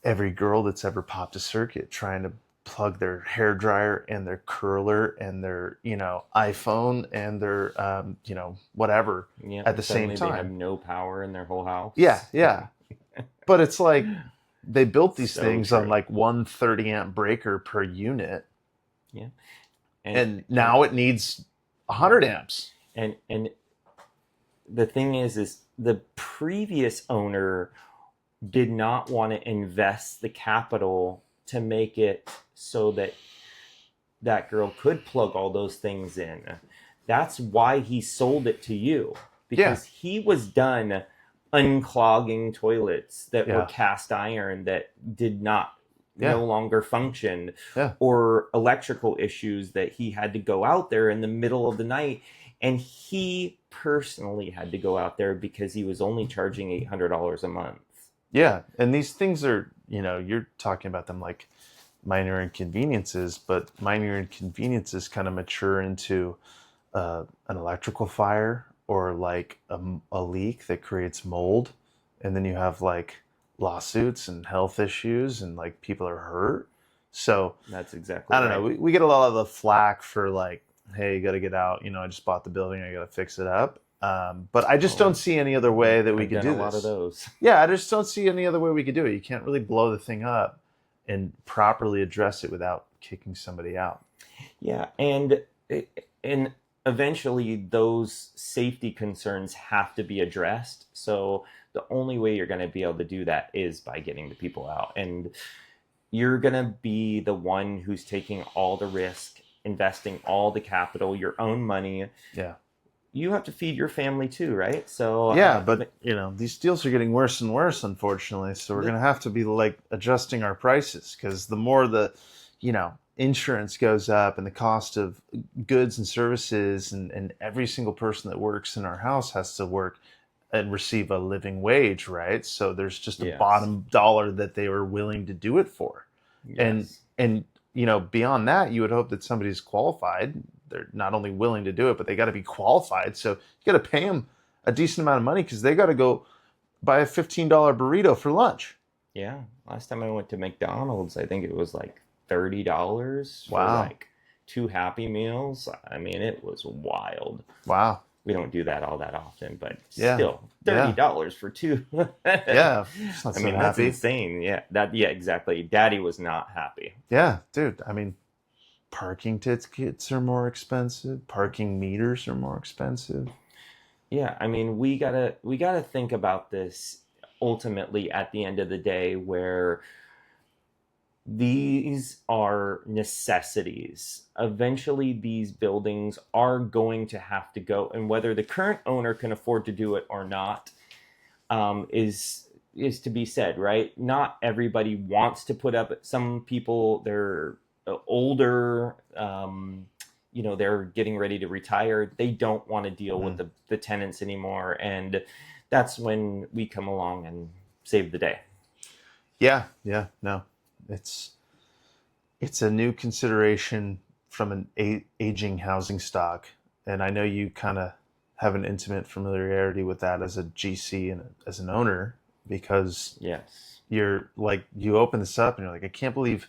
every girl that's ever popped a circuit trying to plug their hair dryer and their curler and their iPhone and their whatever Yeah. at the And same suddenly they have time. no power in their whole Yeah, house. yeah. But it's like they built these So things on true. like one 30 amp breaker per unit, Yeah. And, and and, now it needs 100 amps. and the thing is the previous owner did not want to invest the capital to make it so that that girl could plug all those things in. That's why he sold it to you, Yeah, because he was done unclogging toilets that were yeah, cast iron that did not yeah, no longer function, yeah, or electrical issues that he had to go out there in the middle of the night, and he personally had to go out there because he was only charging $800 a month. yeah. And these things are, you're talking about them like minor inconveniences, but minor inconveniences kind of mature into an electrical fire or like a leak that creates mold. And then you have like lawsuits and health issues and like people are hurt. So That's exactly I don't know. right. We get a lot of the flack for like, hey, you got to get out. I just bought the building. I got to fix it up. But I just don't Oh, see any other way that we I've could done a do lot of this. those. Yeah, I just don't see any other way we could do it. You can't really blow the thing up and properly address it without kicking somebody out. Yeah, and eventually those safety concerns have to be addressed. So the only way you're going to be able to do that is by getting the people out, and you're going to be the one who's taking all the risk, investing all the capital, your own money. Yeah. You have to feed your family too, right? So Yeah, but these deals are getting worse and worse, unfortunately. So we're the, gonna have to be like adjusting our prices because the more insurance goes up and the cost of goods and services and every single person that works in our house has to work and receive a living wage, right? So there's just a yes, bottom dollar that they were willing to do it for. And yes, and beyond that, you would hope that somebody's qualified. They're not only willing to do it, but they got to be qualified. So you got to pay them a decent amount of money because they got to go buy a $15 burrito for lunch. yeah. Last time I went to McDonald's, I think it was like $30 for Wow. like two Happy Meals. I mean, it was wild. Wow. We don't do that all that often, but Yeah. still, Yeah. $30 for two. Yeah. It's not I so mean, that's happy. insane. Yeah, exactly. Daddy was not happy. Yeah, dude. I mean, parking tickets are more expensive. Parking meters are more expensive. Yeah, I mean, we gotta think about this ultimately at the end of the day, where these are necessities. Eventually, these buildings are going to have to go, and whether the current owner can afford to do it or not, is to be said, right? Not everybody wants to put up. Some people, they're older. They're getting ready to retire. They don't want to deal with Mhm. the tenants anymore, and that's when we come along and save the day. Yeah, yeah, no, it's it's a new consideration from an aging housing stock, and I know you kind of have an intimate familiarity with that as a GC and as an owner, because Yes. you're like, you open this up and you're like, I can't believe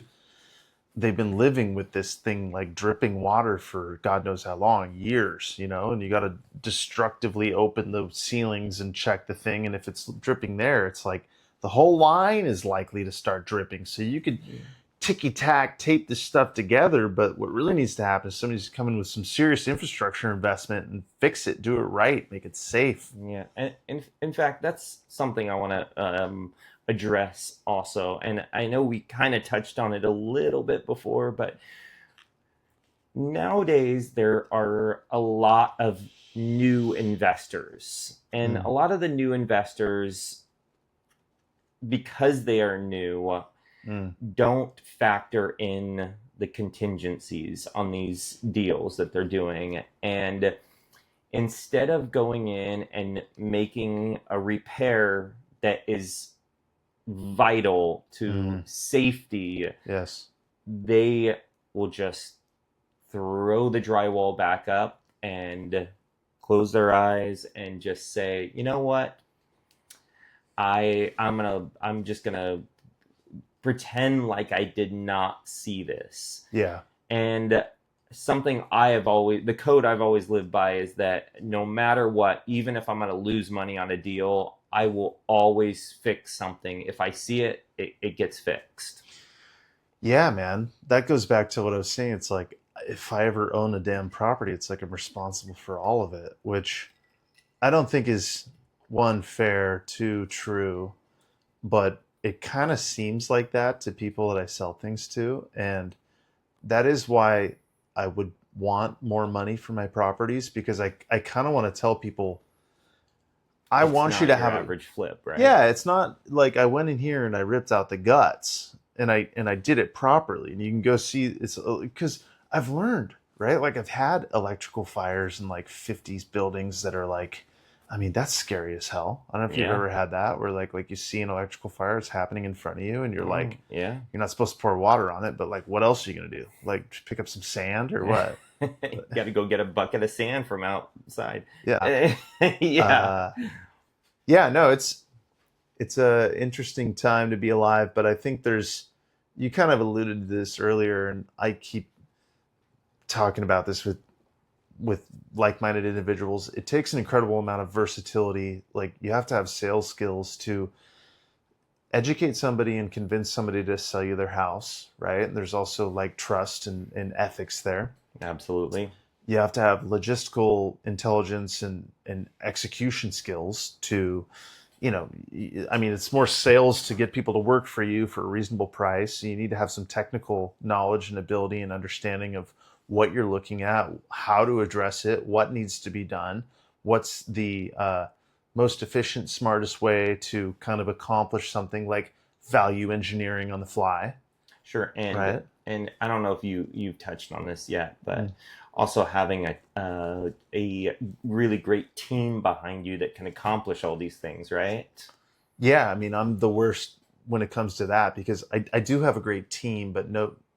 they've been living with this thing like dripping water for God knows how long, years, and you got to destructively open the ceilings and check the thing. And if it's dripping there, it's like the whole line is likely to start dripping. So you could ticky tack tape this stuff together. But what really needs to happen is somebody's come in with some serious infrastructure investment and fix it, do it right, make it safe. Yeah, and in fact, that's something I want to address also. And I know we kind of touched on it a little bit before, but nowadays there are a lot of new investors, and a Mm, lot of the new investors, because they are new, mm, don't factor in the contingencies on these deals that they're doing. And instead of going in and making a repair that is vital to mm, safety, yes. they will just throw the drywall back up and close their eyes and just say, you know what, I'm just gonna pretend like I did not see this. Yeah. And something I have always, the code I've always lived by is that no matter what, even if I'm going to lose money on a deal, I will always fix something. If I see it, it gets fixed. Yeah, man. That goes back to what I was saying. It's like, if I ever own a damn property, it's like I'm responsible for all of it, which I don't think is one, fair, two, true, but it kind of seems like that to people that I sell things to. And that is why I would want more money for my properties, because I kind of want to tell people, I It's want you not to your have a, average flip, right? yeah, it's not like I went in here and I ripped out the guts and I did it properly. And you can go see, it's because I've learned, right? Like, I've had electrical fires in like 50s buildings that are like, I mean, that's scary as hell. I don't know if you've Yeah. ever had that, where like you see an electrical fire, it's happening in front of you and you're like, Yeah. you're not supposed to pour water on it, but like, what else are you gonna do? Like, just pick up some sand or what? Got to go get a bucket of sand from outside. Yeah. Yeah. Uh, yeah, no, it's a interesting time to be alive, but I think there's, you kind of alluded to this earlier, and I keep talking about this with like-minded individuals. It takes an incredible amount of versatility. Like, you have to have sales skills to educate somebody and convince somebody to sell you their house, right? And there's also like trust and ethics there. Absolutely. You have to have logistical intelligence and execution skills to, I mean, it's more sales to get people to work for you for a reasonable price. So you need to have some technical knowledge and ability and understanding of what you're looking at, how to address it, what needs to be done, what's the most efficient, smartest way to kind of accomplish something, like value engineering on the fly, Sure, and right? and I don't know if you've touched on this yet, but Mm. also having a really great team behind you that can accomplish all these things, right? Yeah, I mean, I'm the worst when it comes to that, because I do have a great team, but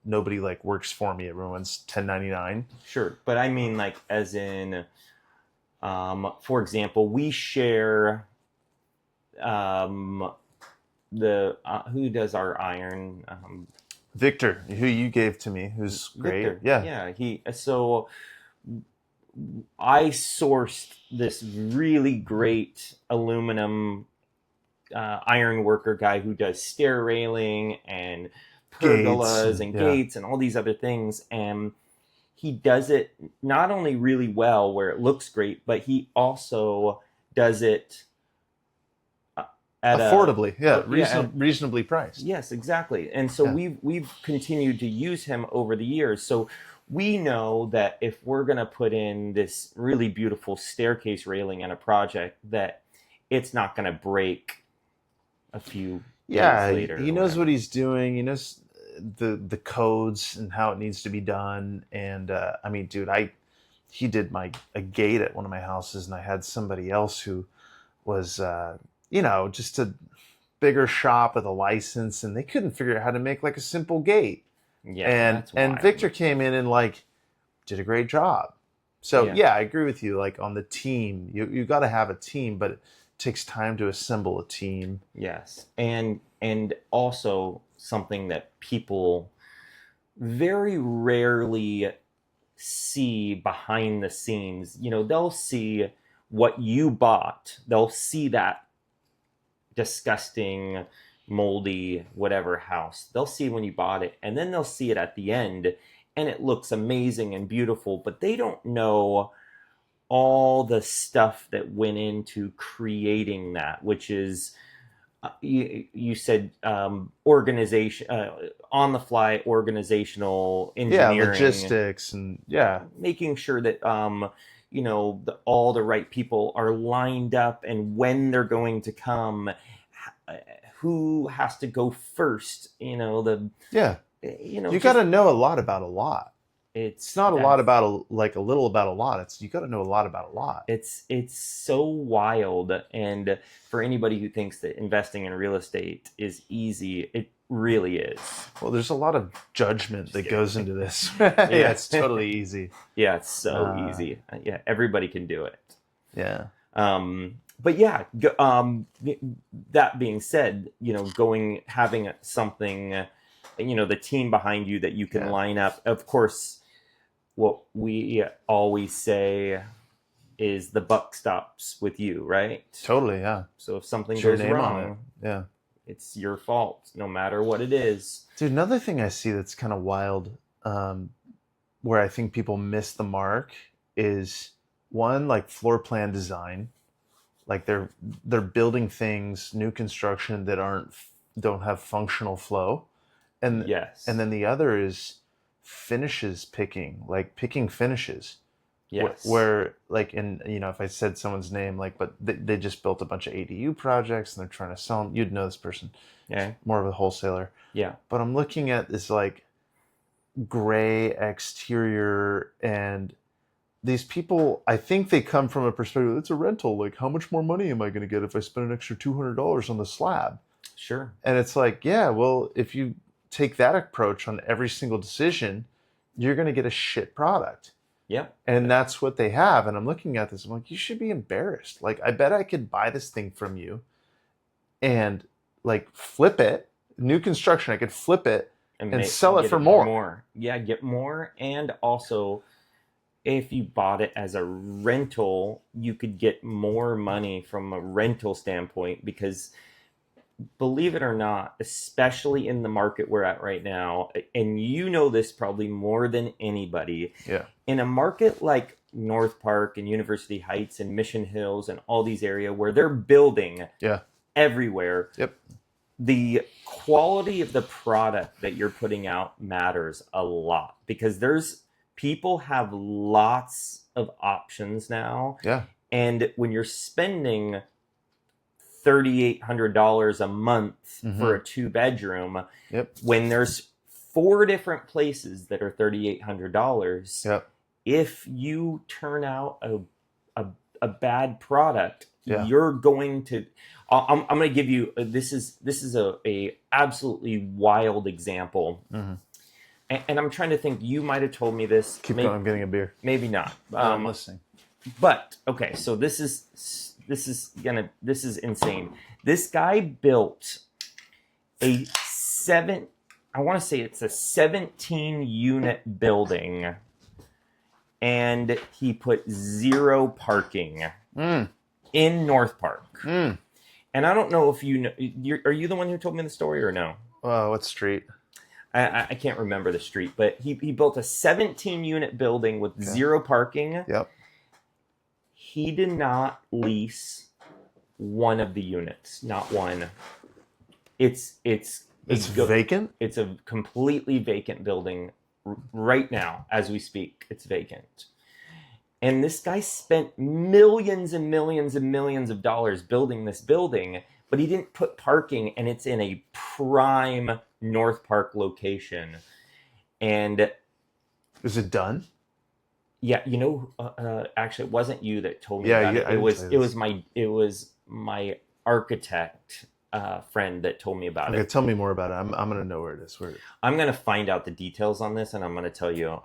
nobody like works for me. Everyone's 1099. Sure, but I mean like as in, for example, we share um, the who does our iron, Victor, who you gave to me, who's great. Victor. Yeah. Yeah, he so I sourced this really great aluminum iron worker guy who does stair railing and Gates. pergolas And and yeah. gates and all these other things. And he does it not only really well where it looks great, but he also does it at a affordably, yeah, yeah. reasonably priced. Yes, exactly. And so Yeah. we've continued to use him over the years. So we know that if we're going to put in this really beautiful staircase railing in a project, that it's not going to break a few days Yeah, later he or knows what whatever. he's doing. He knows the codes and how it needs to be done. And I mean, dude, I he did my a gate at one of my houses, and I had somebody else who was just a bigger shop with a license, and they couldn't figure out how to make like a simple gate. Yeah, And that's and wild. Victor came in and like did a great job. So Yeah. yeah, I agree with you. Like on the team, you got to have a team, but it takes time to assemble a team. Yes. And also something that people very rarely see behind the scenes. They'll see what you bought. They'll see that disgusting, moldy, whatever house. They'll see when you bought it, and then they'll see it at the end, and it looks amazing and beautiful, but they don't know all the stuff that went into creating that, which is you said organization, on the fly organizational Yeah, engineering, logistics and yeah, making sure that all the right people are lined up and when they're going to come, who has to go first. yeah. You got Just to know a lot about a lot. It's it's not a lot that's about like a little about a lot. It's you got to know a lot about a lot. it's so wild. And for anybody who thinks that investing in real estate is easy, it really is. Well, there's a lot of judgment Just that kidding. goes into this. Yeah, Yeah. it's totally easy. Yeah, it's so Uh, easy. Yeah, everybody can do it. yeah, But yeah, that being said, having something, the team behind you that you can yeah, line up. Of course, what we always say is the buck stops with you, right? totally. Yeah, So if something it's your goes name on it. wrong, Yeah, it's your fault, no matter what it is. dude. Another thing I see that's kind of wild, um, where I think people miss the mark is one like floor plan design. Like they're building things, new construction that don't have functional flow, and Yes, then the other is finishes picking, like picking finishes, yes, where like in if I said someone's name, like but they just built a bunch of ADU projects and they're trying to sell them, you'd know this person. It's yeah, more of a wholesaler. yeah, But I'm looking at this like gray exterior, and these people, I think they come from a perspective, it's a rental, like how much more money am I going to get if I spend an extra $200 on the slab? sure, And it's like, yeah, well, if you take that approach on every single decision, you're going to get a shit product. yep, And that's what they have. And I'm looking at this, I'm like, you should be embarrassed. Like, I bet I could buy this thing from you and like flip it, new construction, I could flip it and sell it get for it for more. more. Yeah, get more, and also if you bought it as a rental, you could get more money from a rental standpoint because, believe it or not, especially in the market we're at right now, and you know this probably more than anybody, Yeah. in a market like North Park and University Heights and Mission Hills and all these areas where they're building Yeah. everywhere, Yep. the quality of the product that you're putting out matters a lot because there's people have lots of options now. Yeah. And when you're spending $3,800 a month for a 2-bedroom, Yep. when there's 4 different places that are $3,800, Yep. if you turn out a bad product, Yeah. you're going to. I'm going to give you. This is a absolutely wild example, and I'm trying to think. You might have told me this. Keep going. I'm getting a beer. Maybe not. I'm listening. But okay, so this is insane. This guy built a seven. I want to say it's a 17-unit building, and he put 0 parking in North Park. And I don't know if you know. Are you the one who told me the story or no? What street? I can't remember the street, but he built a 17-unit building with 0 parking. Yep. He did not lease one of the units, not one. It's vacant? It's a completely vacant building right now as we speak. It's vacant. And this guy spent millions and millions and millions of dollars building this building, but he didn't put parking, and it's in a prime North Park location. And is it done? yeah, actually, it wasn't you that told me Yeah, about yeah, it. I didn't say this. It was my architect friend that told me about Okay, it. tell me more about it. I'm gonna know where it is. I'm gonna find out the details on this, and I'm gonna tell you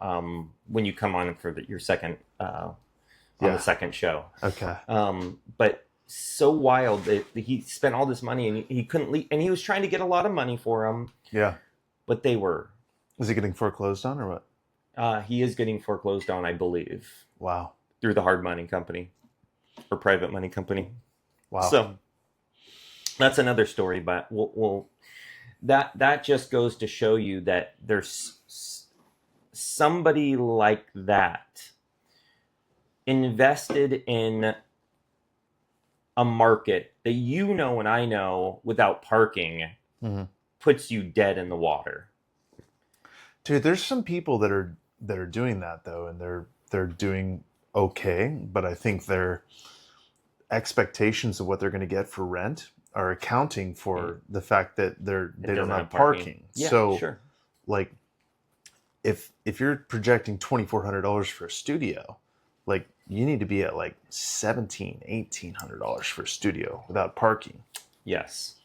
when you come on for your second on Yeah. the second show. Okay. But so wild that he spent all this money and he couldn't leave, and he was trying to get a lot of money for them. Yeah. But they were. Is he getting foreclosed on or what? He is getting foreclosed on, I believe, Wow. through the hard money company or private money company. Wow. So that's another story, but that just goes to show you that there's somebody like that invested in a market that and I know without parking puts you dead in the water. Dude, there's some people that are doing that though, and they're doing okay, but I think their expectations of what they're going to get for rent are accounting for the fact that they don't have parking. Yeah, so sure. Like if you're projecting $2,400 for a studio, like you need to be at like $1,700-$1,800 for a studio without parking. Yes.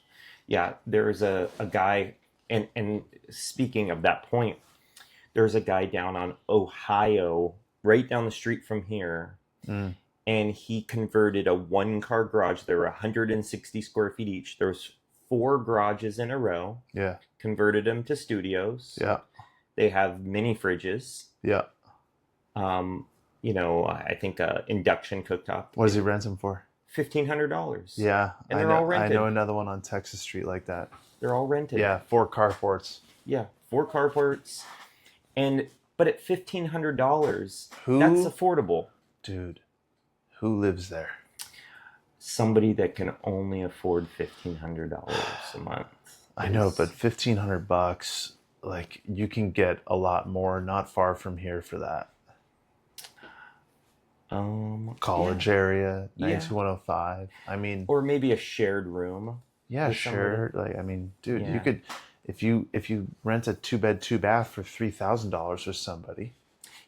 Yeah, there's a guy, and speaking of that point, there's a guy down on Ohio, right down the street from here, and he converted a one-car garage. There were 160 square feet each. There's 4 garages in a row. Yeah. Converted them to studios. Yeah. They have mini fridges. Yeah. I think induction cooktop. What does he rent them for? $1,500. Yeah. And they're all rented. I know another one on Texas Street like that. They're all rented. Yeah, 4 carports. Yeah, 4 carports. But at $1,500, Who? that's affordable. Dude, who lives there? Somebody that can only afford $1,500 a month. I know, but $1,500, like you can get a lot more not far from here for that. College area, 92105. I mean, or maybe a shared room. Yeah, sure. Like, I mean, dude, you could, if you rent a 2-bed 2-bath for $3,000 with somebody.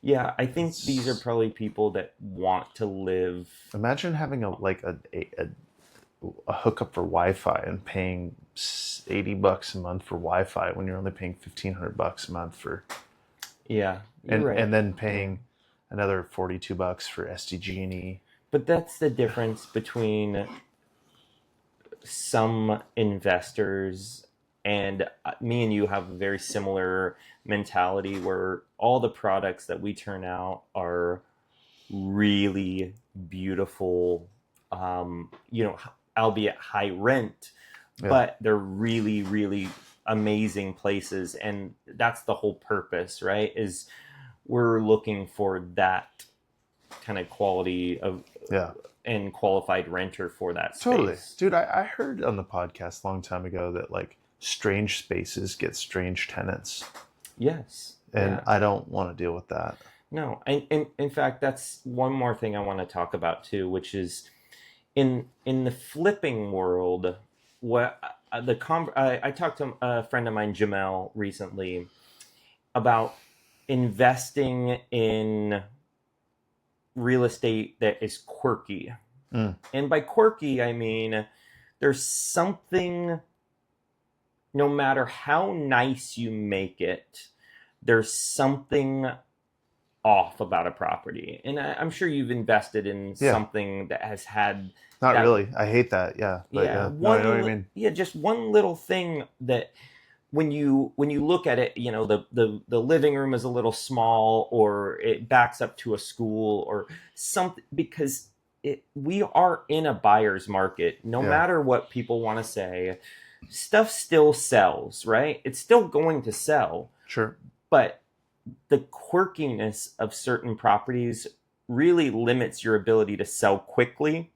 Yeah, I think these are probably people that want to live. Imagine having a hookup for Wi-Fi and paying $80 a month for Wi-Fi when you're only paying $1,500 a month for. Yeah, and then paying another $42 for SDG&E. But that's the difference between some investors and me and you have a very similar mentality where all the products that we turn out are really beautiful, albeit high rent, but they're really, really amazing places. And that's the whole purpose, right? Is we're looking for that kind of quality of and qualified renter for that space. Totally. Dude, I heard on the podcast a long time ago that like strange spaces get strange tenants. Yes. And I don't want to deal with that. No. And in fact, that's one more thing I want to talk about too, which is in the flipping world, I talked to a friend of mine, Jamel, recently about investing in real estate that is quirky. And by quirky, I mean there's something, no matter how nice you make it, there's something off about a property. And I'm sure you've invested in something that has had... Not really. I hate that. Yeah. But I know what I mean. Yeah, just one little thing that when you look at it, the living room is a little small, or it backs up to a school or something, because we are in a buyer's market. No matter what people want to say, stuff still sells, right? It's still going to sell. Sure. But the quirkiness of certain properties really limits your ability to sell quickly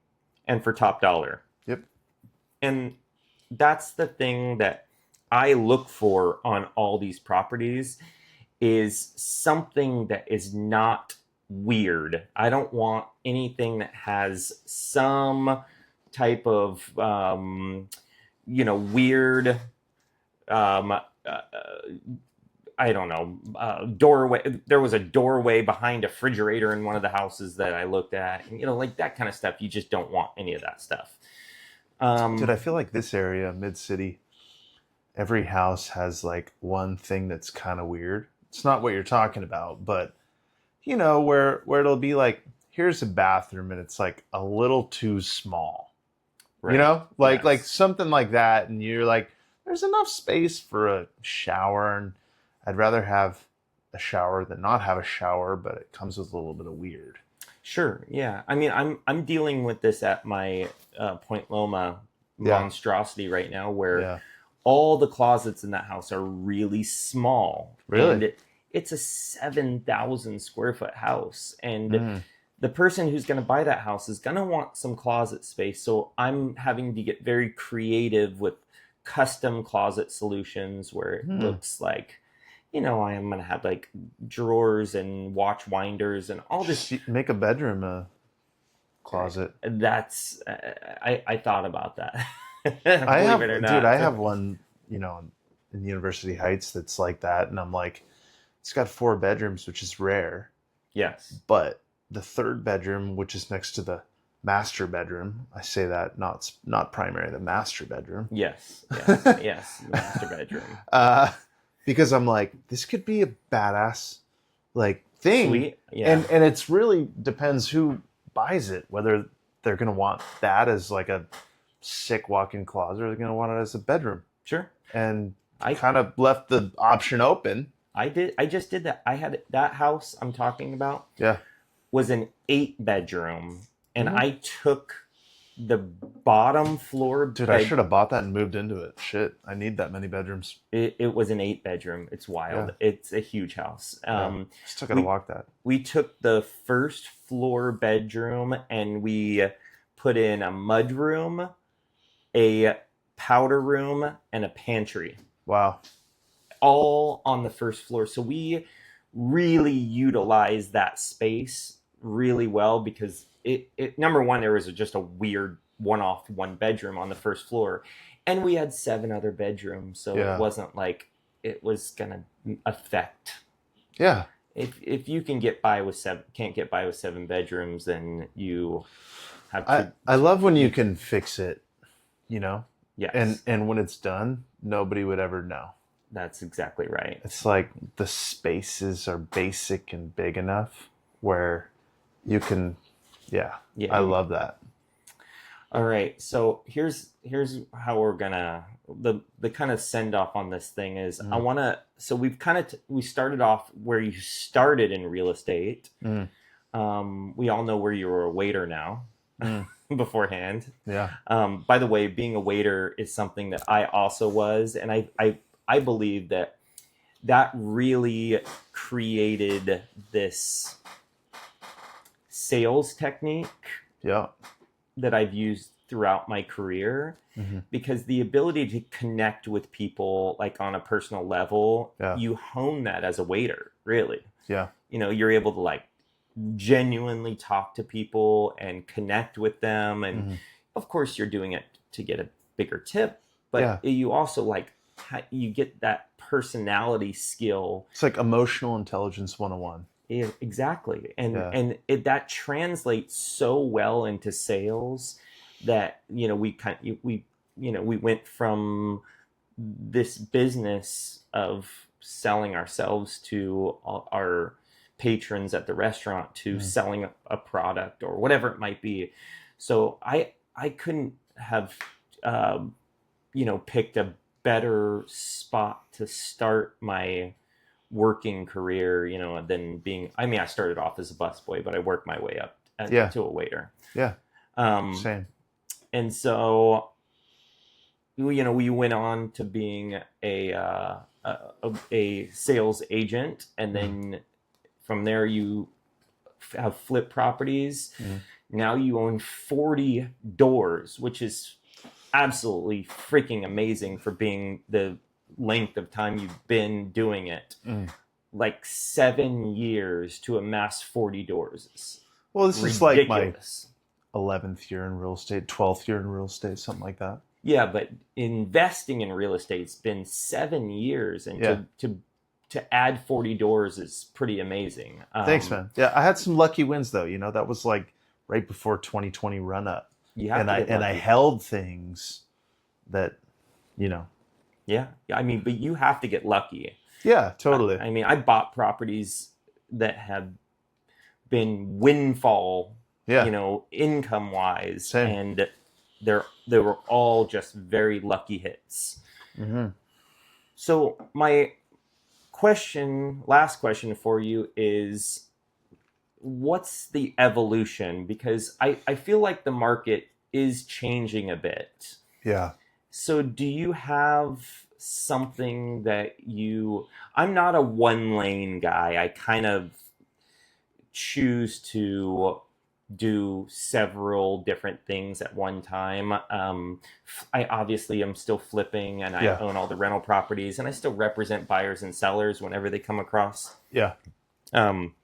and for top dollar. Yep. And that's the thing that I look for on all these properties is something that is not weird. I don't want anything that has some type of weird I don't know, doorway. There was a doorway behind a refrigerator in one of the houses that I looked at, and like that kind of stuff. You just don't want any of that stuff. Dude, I Um, feel like this area, mid city, every house has like one thing that's kind of weird. It's not what you're talking about, but where it'll be like, here's a bathroom and it's like a little too small. right. Like Yes. something like that, and you're like, there's enough space for a shower, and I'd rather have a shower than not have a shower, but it comes with a little bit of weird. Sure. Yeah. I mean, I'm dealing with this at my Point Loma Yeah, monstrosity right now, where yeah, all the closets in that house are really small, really. and it's a 7,000 square foot house, and Mm. the person who's going to buy that house is going to want some closet space. So I'm having to get very creative with custom closet solutions where it Hmm. looks like, I am going to have like drawers and watch winders and all this. Make a bedroom a closet. That's, I thought about that. I Believe it or have, dude, I not. have one, in University Heights that's like that, and I'm like, it's got 4 bedrooms, which is rare, Yes. but the third bedroom, which is next to the master bedroom, I say that not primary, the master bedroom, Yes. Yes. Yes. The master bedroom. uh, because I'm like, this could be a badass like thing, Sweet. Yeah. and it's really depends who buys it, whether they're gonna want that as like a sick walk-in closet or they're gonna want it as a bedroom, Sure. and I kind of left the option open. I just did that. I had that house I'm talking about Yeah. was an 8 bedroom, and Mhm. I took the bottom floor Dude, I bed. should have bought that and moved into it. Shit, I need that many bedrooms. It was an 8 bedroom. It's wild. Yeah. It's a huge house. Yeah. Still gotta We walk that. we took the first floor bedroom and we put in a mud room, a powder room, and a pantry, Wow. all on the first floor. So we really utilized that space really well because it number one, there was just a weird one-off 1 bedroom on the first floor, and we had 7 other bedrooms, so it Yeah. wasn't like it was gonna affect. Yeah. If you can get by with can't get by with 7 bedrooms, then you have I to. I love when you can fix it, you know, Yes, and when it's done, nobody would ever know. that's exactly right. It's like the spaces are basic and big enough where you can, yeah, Yeah. I love that. All right, so here's how we're gonna the kind of send off on this thing is I Mm. want to. So we've kind of we started off where you started in real estate. Mm. We all know where you were a waiter now Mm. beforehand. Yeah. By the way, being a waiter is something that I also was, and I believe that really created this sales technique Yeah. that I've used throughout my career, Hmm. because the ability to connect with people like on a personal level, Yeah. you hone that as a waiter, really. Yeah. You're able to like genuinely talk to people and connect with them, and Hmm. of course you're doing it to get a bigger tip, but Yeah. you also like you get that personality skill. It's like emotional intelligence 101. Yeah, exactly, Yeah. and that translates so well into sales that we went from this business of selling ourselves to our patrons at the restaurant to Mm. selling a product or whatever it might be. So I couldn't have picked a better spot to start my working career, than being. I mean, I started off as a busboy, but I worked my way up Yeah. to a waiter. Yeah. Um, Same. and so, we went on to being a sales agent, and then from there you have flip properties. Mhm. Now you own 40 doors, which is absolutely freaking amazing for being the length of time you've been doing it. Mm. Like 7 years to amass 40 doors is Well, this is like my ridiculous. 11th year in real estate, 12th year in real estate, something like that. Yeah, but investing in real estate's been 7 years, and Yeah. to add 40 doors is pretty amazing. Thanks, man. Yeah, I had some lucky wins though. You know, that was like right before 2020 run up, You have and to I get and I lucky. held things that, you know. Yeah, I mean, but you have to get lucky. Yeah, totally. I mean, I bought properties that have been windfall, Yeah, income wise, same. and they were all just very lucky hits. Hmm. So my last question for you is, what's the evolution? Because I feel like the market is changing a bit. Yeah. So do you have something I'm not a one lane guy. I kind of choose to do several different things at one time. I obviously am still flipping, and I Yeah. own all the rental properties, and I still represent buyers and sellers whenever they come across. Yeah. Um,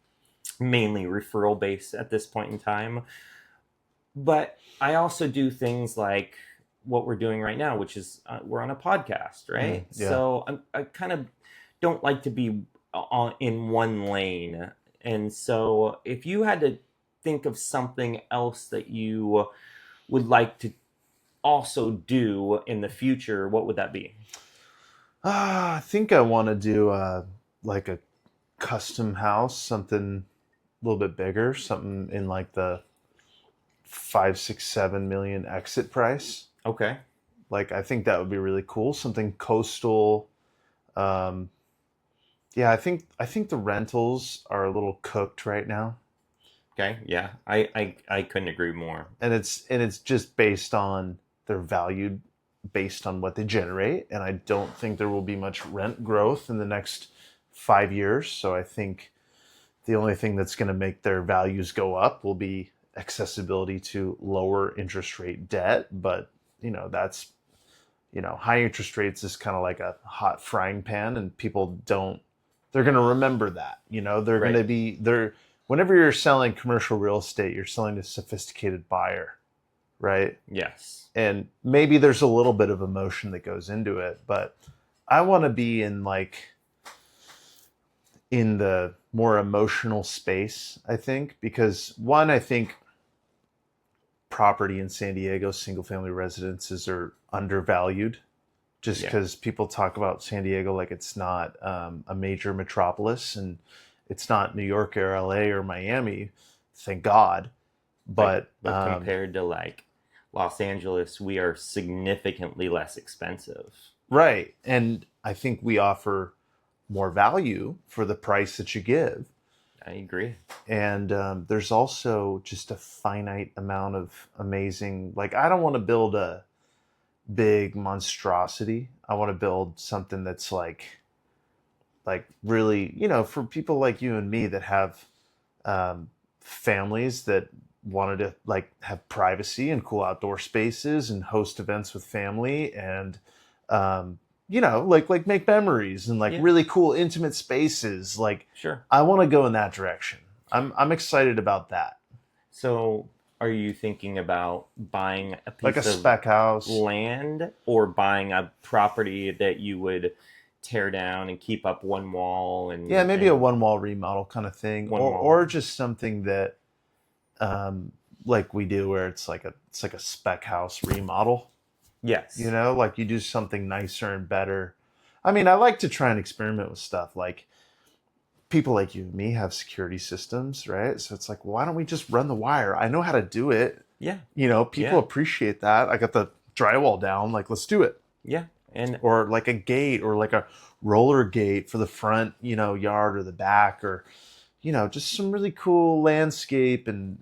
Mainly referral based at this point in time. But I also do things like what we're doing right now, which is we're on a podcast, right? Yeah. So I kind of don't like to be in one lane. And so if you had to think of something else that you would like to also do in the future, what would that be? I think I want to do like a custom house, something a little bit bigger, something in like the 5, 6, 7 million exit price. Okay. Like I think that would be really cool. Something coastal. Um, yeah, I think the rentals are a little cooked right now, Okay. Yeah. I couldn't agree more. and it's just based on they're valued based on what they generate, and I don't think there will be much rent growth in the next 5 years. So I think the only thing that's going to make their values go up will be accessibility to lower interest rate debt. But that's high interest rates is kind of like a hot frying pan, and people don't. They're going to remember that. They're going Right. to be they're whenever you're selling commercial real estate, you're selling to a sophisticated buyer, right? Yes. And maybe there's a little bit of emotion that goes into it, but I want to be in the more emotional space, I think, because one, I think property in San Diego, single family residences are undervalued just Yeah. because people talk about San Diego like it's not a major metropolis, and it's not New York or LA or Miami, thank God. But But compared to like Los Angeles, we are significantly less expensive. right. And I think we offer more value for the price that you give. I agree. And there's also just a finite amount of amazing, like, I don't want to build a big monstrosity. I want to build something that's like really, for people like you and me that have families that wanted to like have privacy and cool outdoor spaces and host events with family, and like make memories and like Yeah. really cool intimate spaces. Like Sure. I want to go in that direction. I'm excited about that. So, are you thinking about buying a Like a piece of spec house. land, or buying a property that you would tear down and keep up one wall and Yeah, maybe a one wall remodel kind of thing, One or wall. or just something that like we do where it's like a spec house remodel. Yes. Like you do something nicer and better. I mean, I like to try and experiment with stuff. Like people like you and me have security systems, right? So it's like, why don't we just run the wire? I know how to do it. Yeah. People Yeah. appreciate that. I got the drywall down. Like, let's do it. Yeah. And Or like a gate, or like a roller gate for the front, yard, or the back, or just some really cool landscape and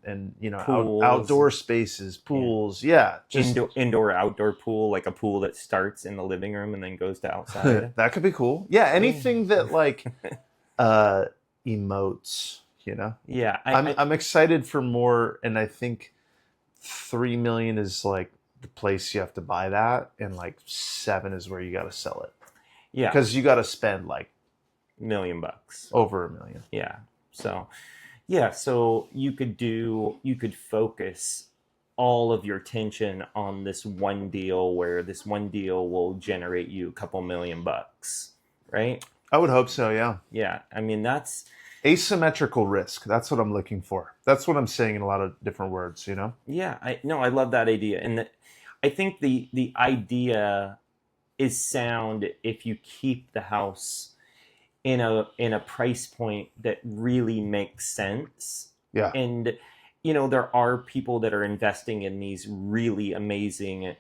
Pools. outdoor spaces, pools. Yeah, just indoor outdoor pool, like a pool that starts in the living room and then goes to outside. that could be cool. Yeah, anything that like emotes. Yeah. I'm excited for more, and I think 3 million is like the place you have to buy that, and like 7 is where you got to sell it Yeah, because you got to spend like $1 million. over $1 million. Yeah. So yeah, so you could focus all of your attention on this one deal where this one deal will generate you a couple $1 million, right? I would hope so. Yeah. Yeah. I mean, that's Asymmetrical risk. That's what I'm looking for. That's what I'm saying in a lot of different words, you know? yeah, I no, I love that idea. And I think the idea is sound if you keep the house in a price point that really makes sense. Yeah. And there are people that are investing in these really amazing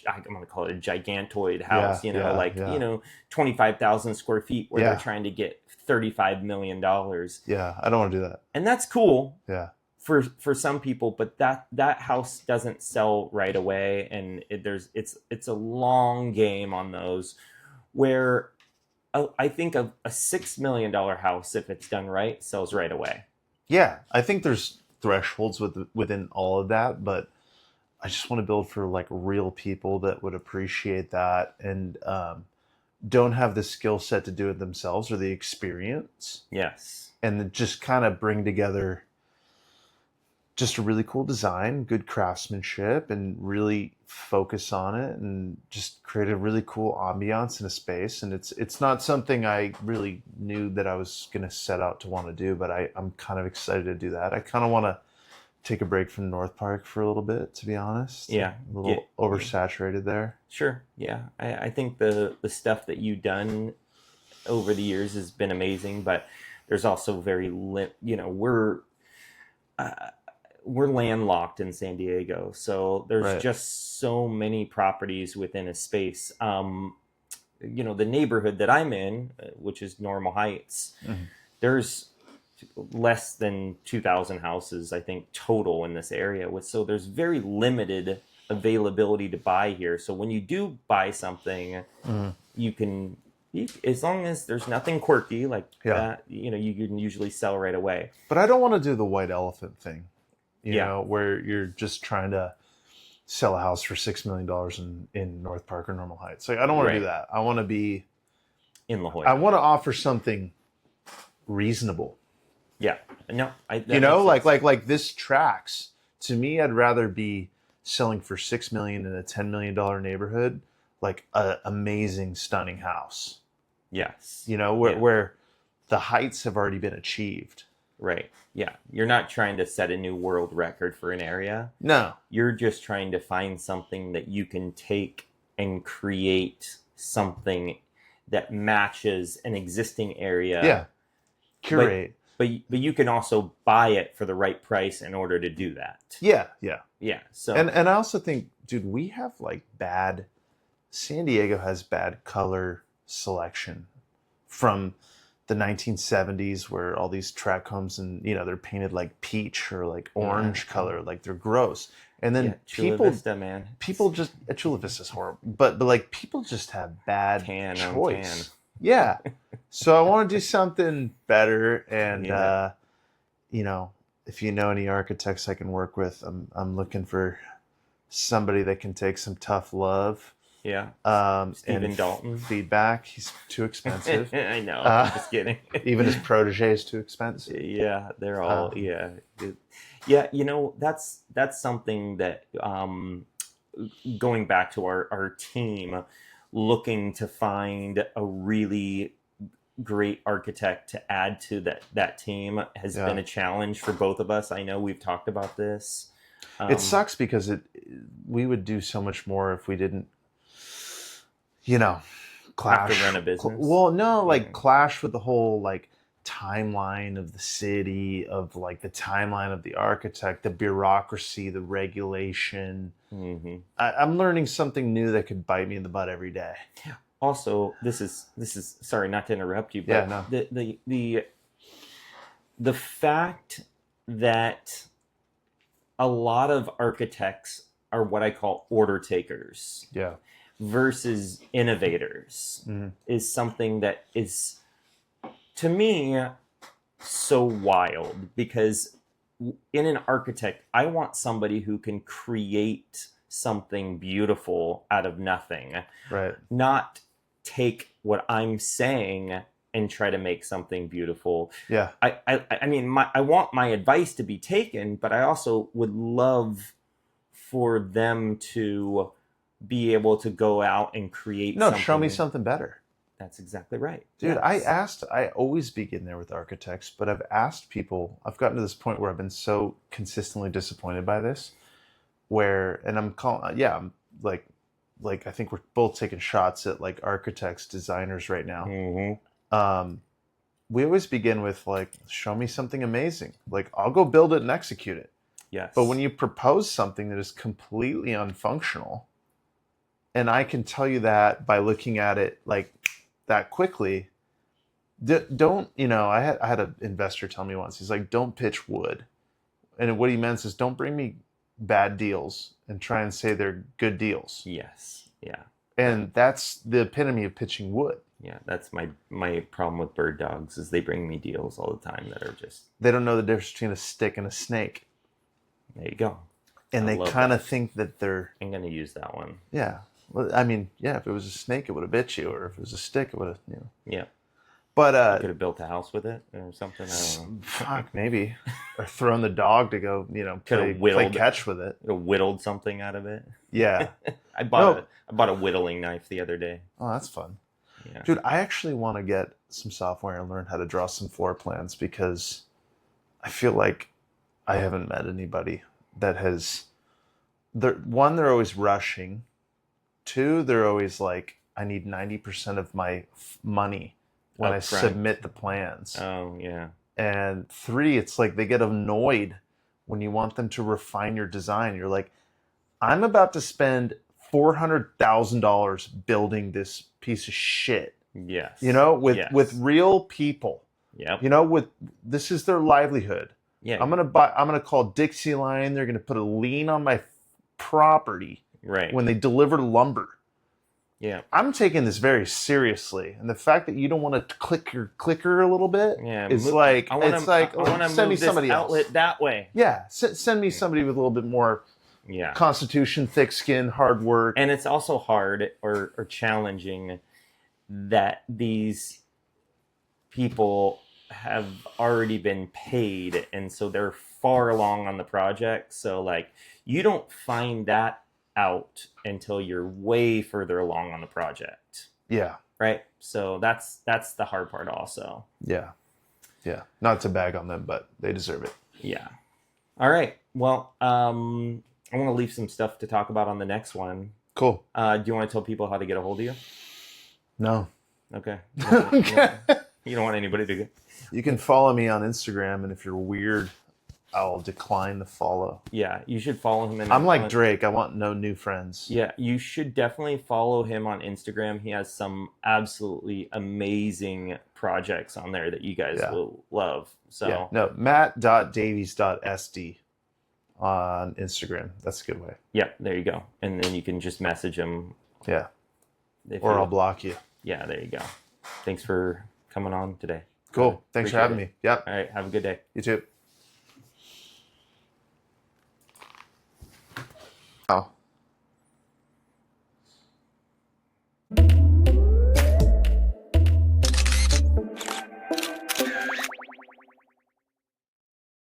I'm going to call it a gigantoid Yeah. house, Yeah. like, Yeah. 25,000 square feet where they're Yeah. trying to get $35 million. Yeah. I don't want to do that. And that's cool Yeah. for some people, but that house doesn't sell right away. And it's a long game on those where I think a $6 million house, if it's done right, sells right away. Yeah. I think there's thresholds within all of that, but I just want to build for like real people that would appreciate that and don't have the skill set to do it themselves or the experience, Yes. and then just kind of bring together just a really cool design, good craftsmanship, and really focus on it and just create a really cool ambiance in a space. And it's not something I really knew that I was going to set out to want to do, but I'm kind of excited to do that. I kind of want to take a break from North Park for a little bit, to be honest. Yeah. A little oversaturated there. Sure. Yeah. I think the stuff that you've done over the years has been amazing, but there's also we're landlocked in San Diego, so there's Right. just so many properties within a space. The neighborhood that I'm in, which is Normal Heights, Mhm. there's less than 2,000 houses, I think, total in this area. So there's very limited availability to buy here. So when you do buy something, Mhm. as long as there's nothing quirky like Yeah. that, you can usually sell right away. But I don't want to do the white elephant thing, Yeah. where you're just trying to sell a house for $6 million in North Park or Normal Heights. Like, I don't want to do Right. that. I want to be, In La Jolla. I want to offer something reasonable. Yeah. No, that You know, makes sense. like this tracks. To me, I'd rather be selling for $6 million in a $10 million neighborhood, like an amazing, stunning house. Yes. Where the heights have already been achieved. Right. Yeah. You're not trying to set a new world record for an area. No. You're just trying to find something that you can take and create something that matches an existing area. Yeah. Curate. But you can also buy it for the right price in order to do that. Yeah. Yeah. Yeah. So And I also think, dude, we have like San Diego has bad color selection from the 1970s, where all these track homes and they're painted like peach or like orange color, like they're gross. And then Chula Vista, man. people just Chula Vista is horrible, but like people just have bad Tan on choice. tan. Yeah. So I want to do something better, and Yeah. if you know any architects I can work with, I'm looking for somebody that can take some tough love. Yeah. Stephen and Dalton. Feedback. He's too expensive. I know. I'm just kidding. Even his protege is too expensive. Yeah, they're all yeah. That's something that going back to our team, looking to find a really great architect to add to that team has been a challenge for both of us. I know we've talked about this. It sucks because we would do so much more if we didn't, clash. Have to run a business. Well, no, clash with the whole timeline of the city, of the timeline of the architect, the bureaucracy, the regulation. Mm-hmm. I'm learning something new that could bite me in the butt every day. Also, this is sorry, not to interrupt you, but the fact that a lot of architects are what I call order takers. Yeah. Versus innovators is something that is, to me, so wild, because in an architect, I want somebody who can create something beautiful out of nothing, Right. not take what I'm saying and try to make something beautiful. Yeah. I mean, I want my advice to be taken, but I also would love for them to be able to go out and create No, something. show me something better. That's exactly right. Dude, Yes. I always begin there with architects, but I've asked people, I've gotten to this point where I've been so consistently disappointed by this, where, and I'm calling, yeah, I'm like, I think we're both taking shots at like architects, designers right now. Mm-hmm. We always begin with like, show me something amazing. Like, I'll go build it and execute it. Yes. But when you propose something that is completely unfunctional, and I can tell you that by looking at it like that quickly, don't, you know, I had an investor tell me once, he's like, don't pitch wood. And what he meant is don't bring me bad deals and try and say they're good deals. Yes. Yeah. And that's the epitome of pitching wood. Yeah, that's my problem with bird dogs is they bring me deals all the time that are just... They don't know the difference between a stick and a snake. There you go. And they kind of think that they're... I'm going to use that one. Yeah. Well, I mean, yeah, if it was a snake, it would have bit you. Or if it was a stick, it would have, you know. Yeah. But... I could have built a house with it or something. I don't know. Fuck, maybe. Or thrown the dog to go, you know, play catch with it. Could have whittled something out of it. Yeah. I bought a whittling knife the other day. Oh, that's fun. Yeah. Dude, I actually want to get some software and learn how to draw some floor plans because I feel like I haven't met anybody that has... One, they're always rushing. Two, they're always like, I need 90% of my money when I submit the plans. Oh, yeah. And three, it's like they get annoyed when you want them to refine your design. You're like, I'm about to spend $400,000 building this piece of shit. Yes. You know, with real people. Yeah. You know, this is their livelihood. Yeah. I'm gonna call Dixie Line. They're gonna put a lien on my property. Right. When they deliver lumber. Yeah. I'm taking this very seriously, and the fact that you don't want to click your clicker a little bit is like, I want to send me move somebody this else. outlet that way. Yeah, send me somebody with a little bit more constitution, thick skin, hard work. And it's also hard or challenging that these people have already been paid, and so they're far along on the project. So like, you don't find that out until you're way further along on the project. Yeah. Right. So that's the hard part also. Yeah. Yeah. Not to bag on them, but they deserve it. Yeah. All right. Well, I want to leave some stuff to talk about on the next one. Cool. Do you want to tell people how to get a hold of you? No. Okay. Okay. You don't want anybody to get... You can follow me on Instagram, and if you're weird, I'll decline the follow. Yeah, you should follow him. I'm like Drake. I want no new friends. Yeah, you should definitely follow him on Instagram. He has some absolutely amazing projects on there that you guys will love. So yeah. No, matt.davies.sd on Instagram. That's a good way. Yeah, there you go. And then you can just message him. Yeah. Or I'll block you. Yeah, there you go. Thanks for coming on today. Cool. Thanks for having me. Yep. All right. Have a good day. You too.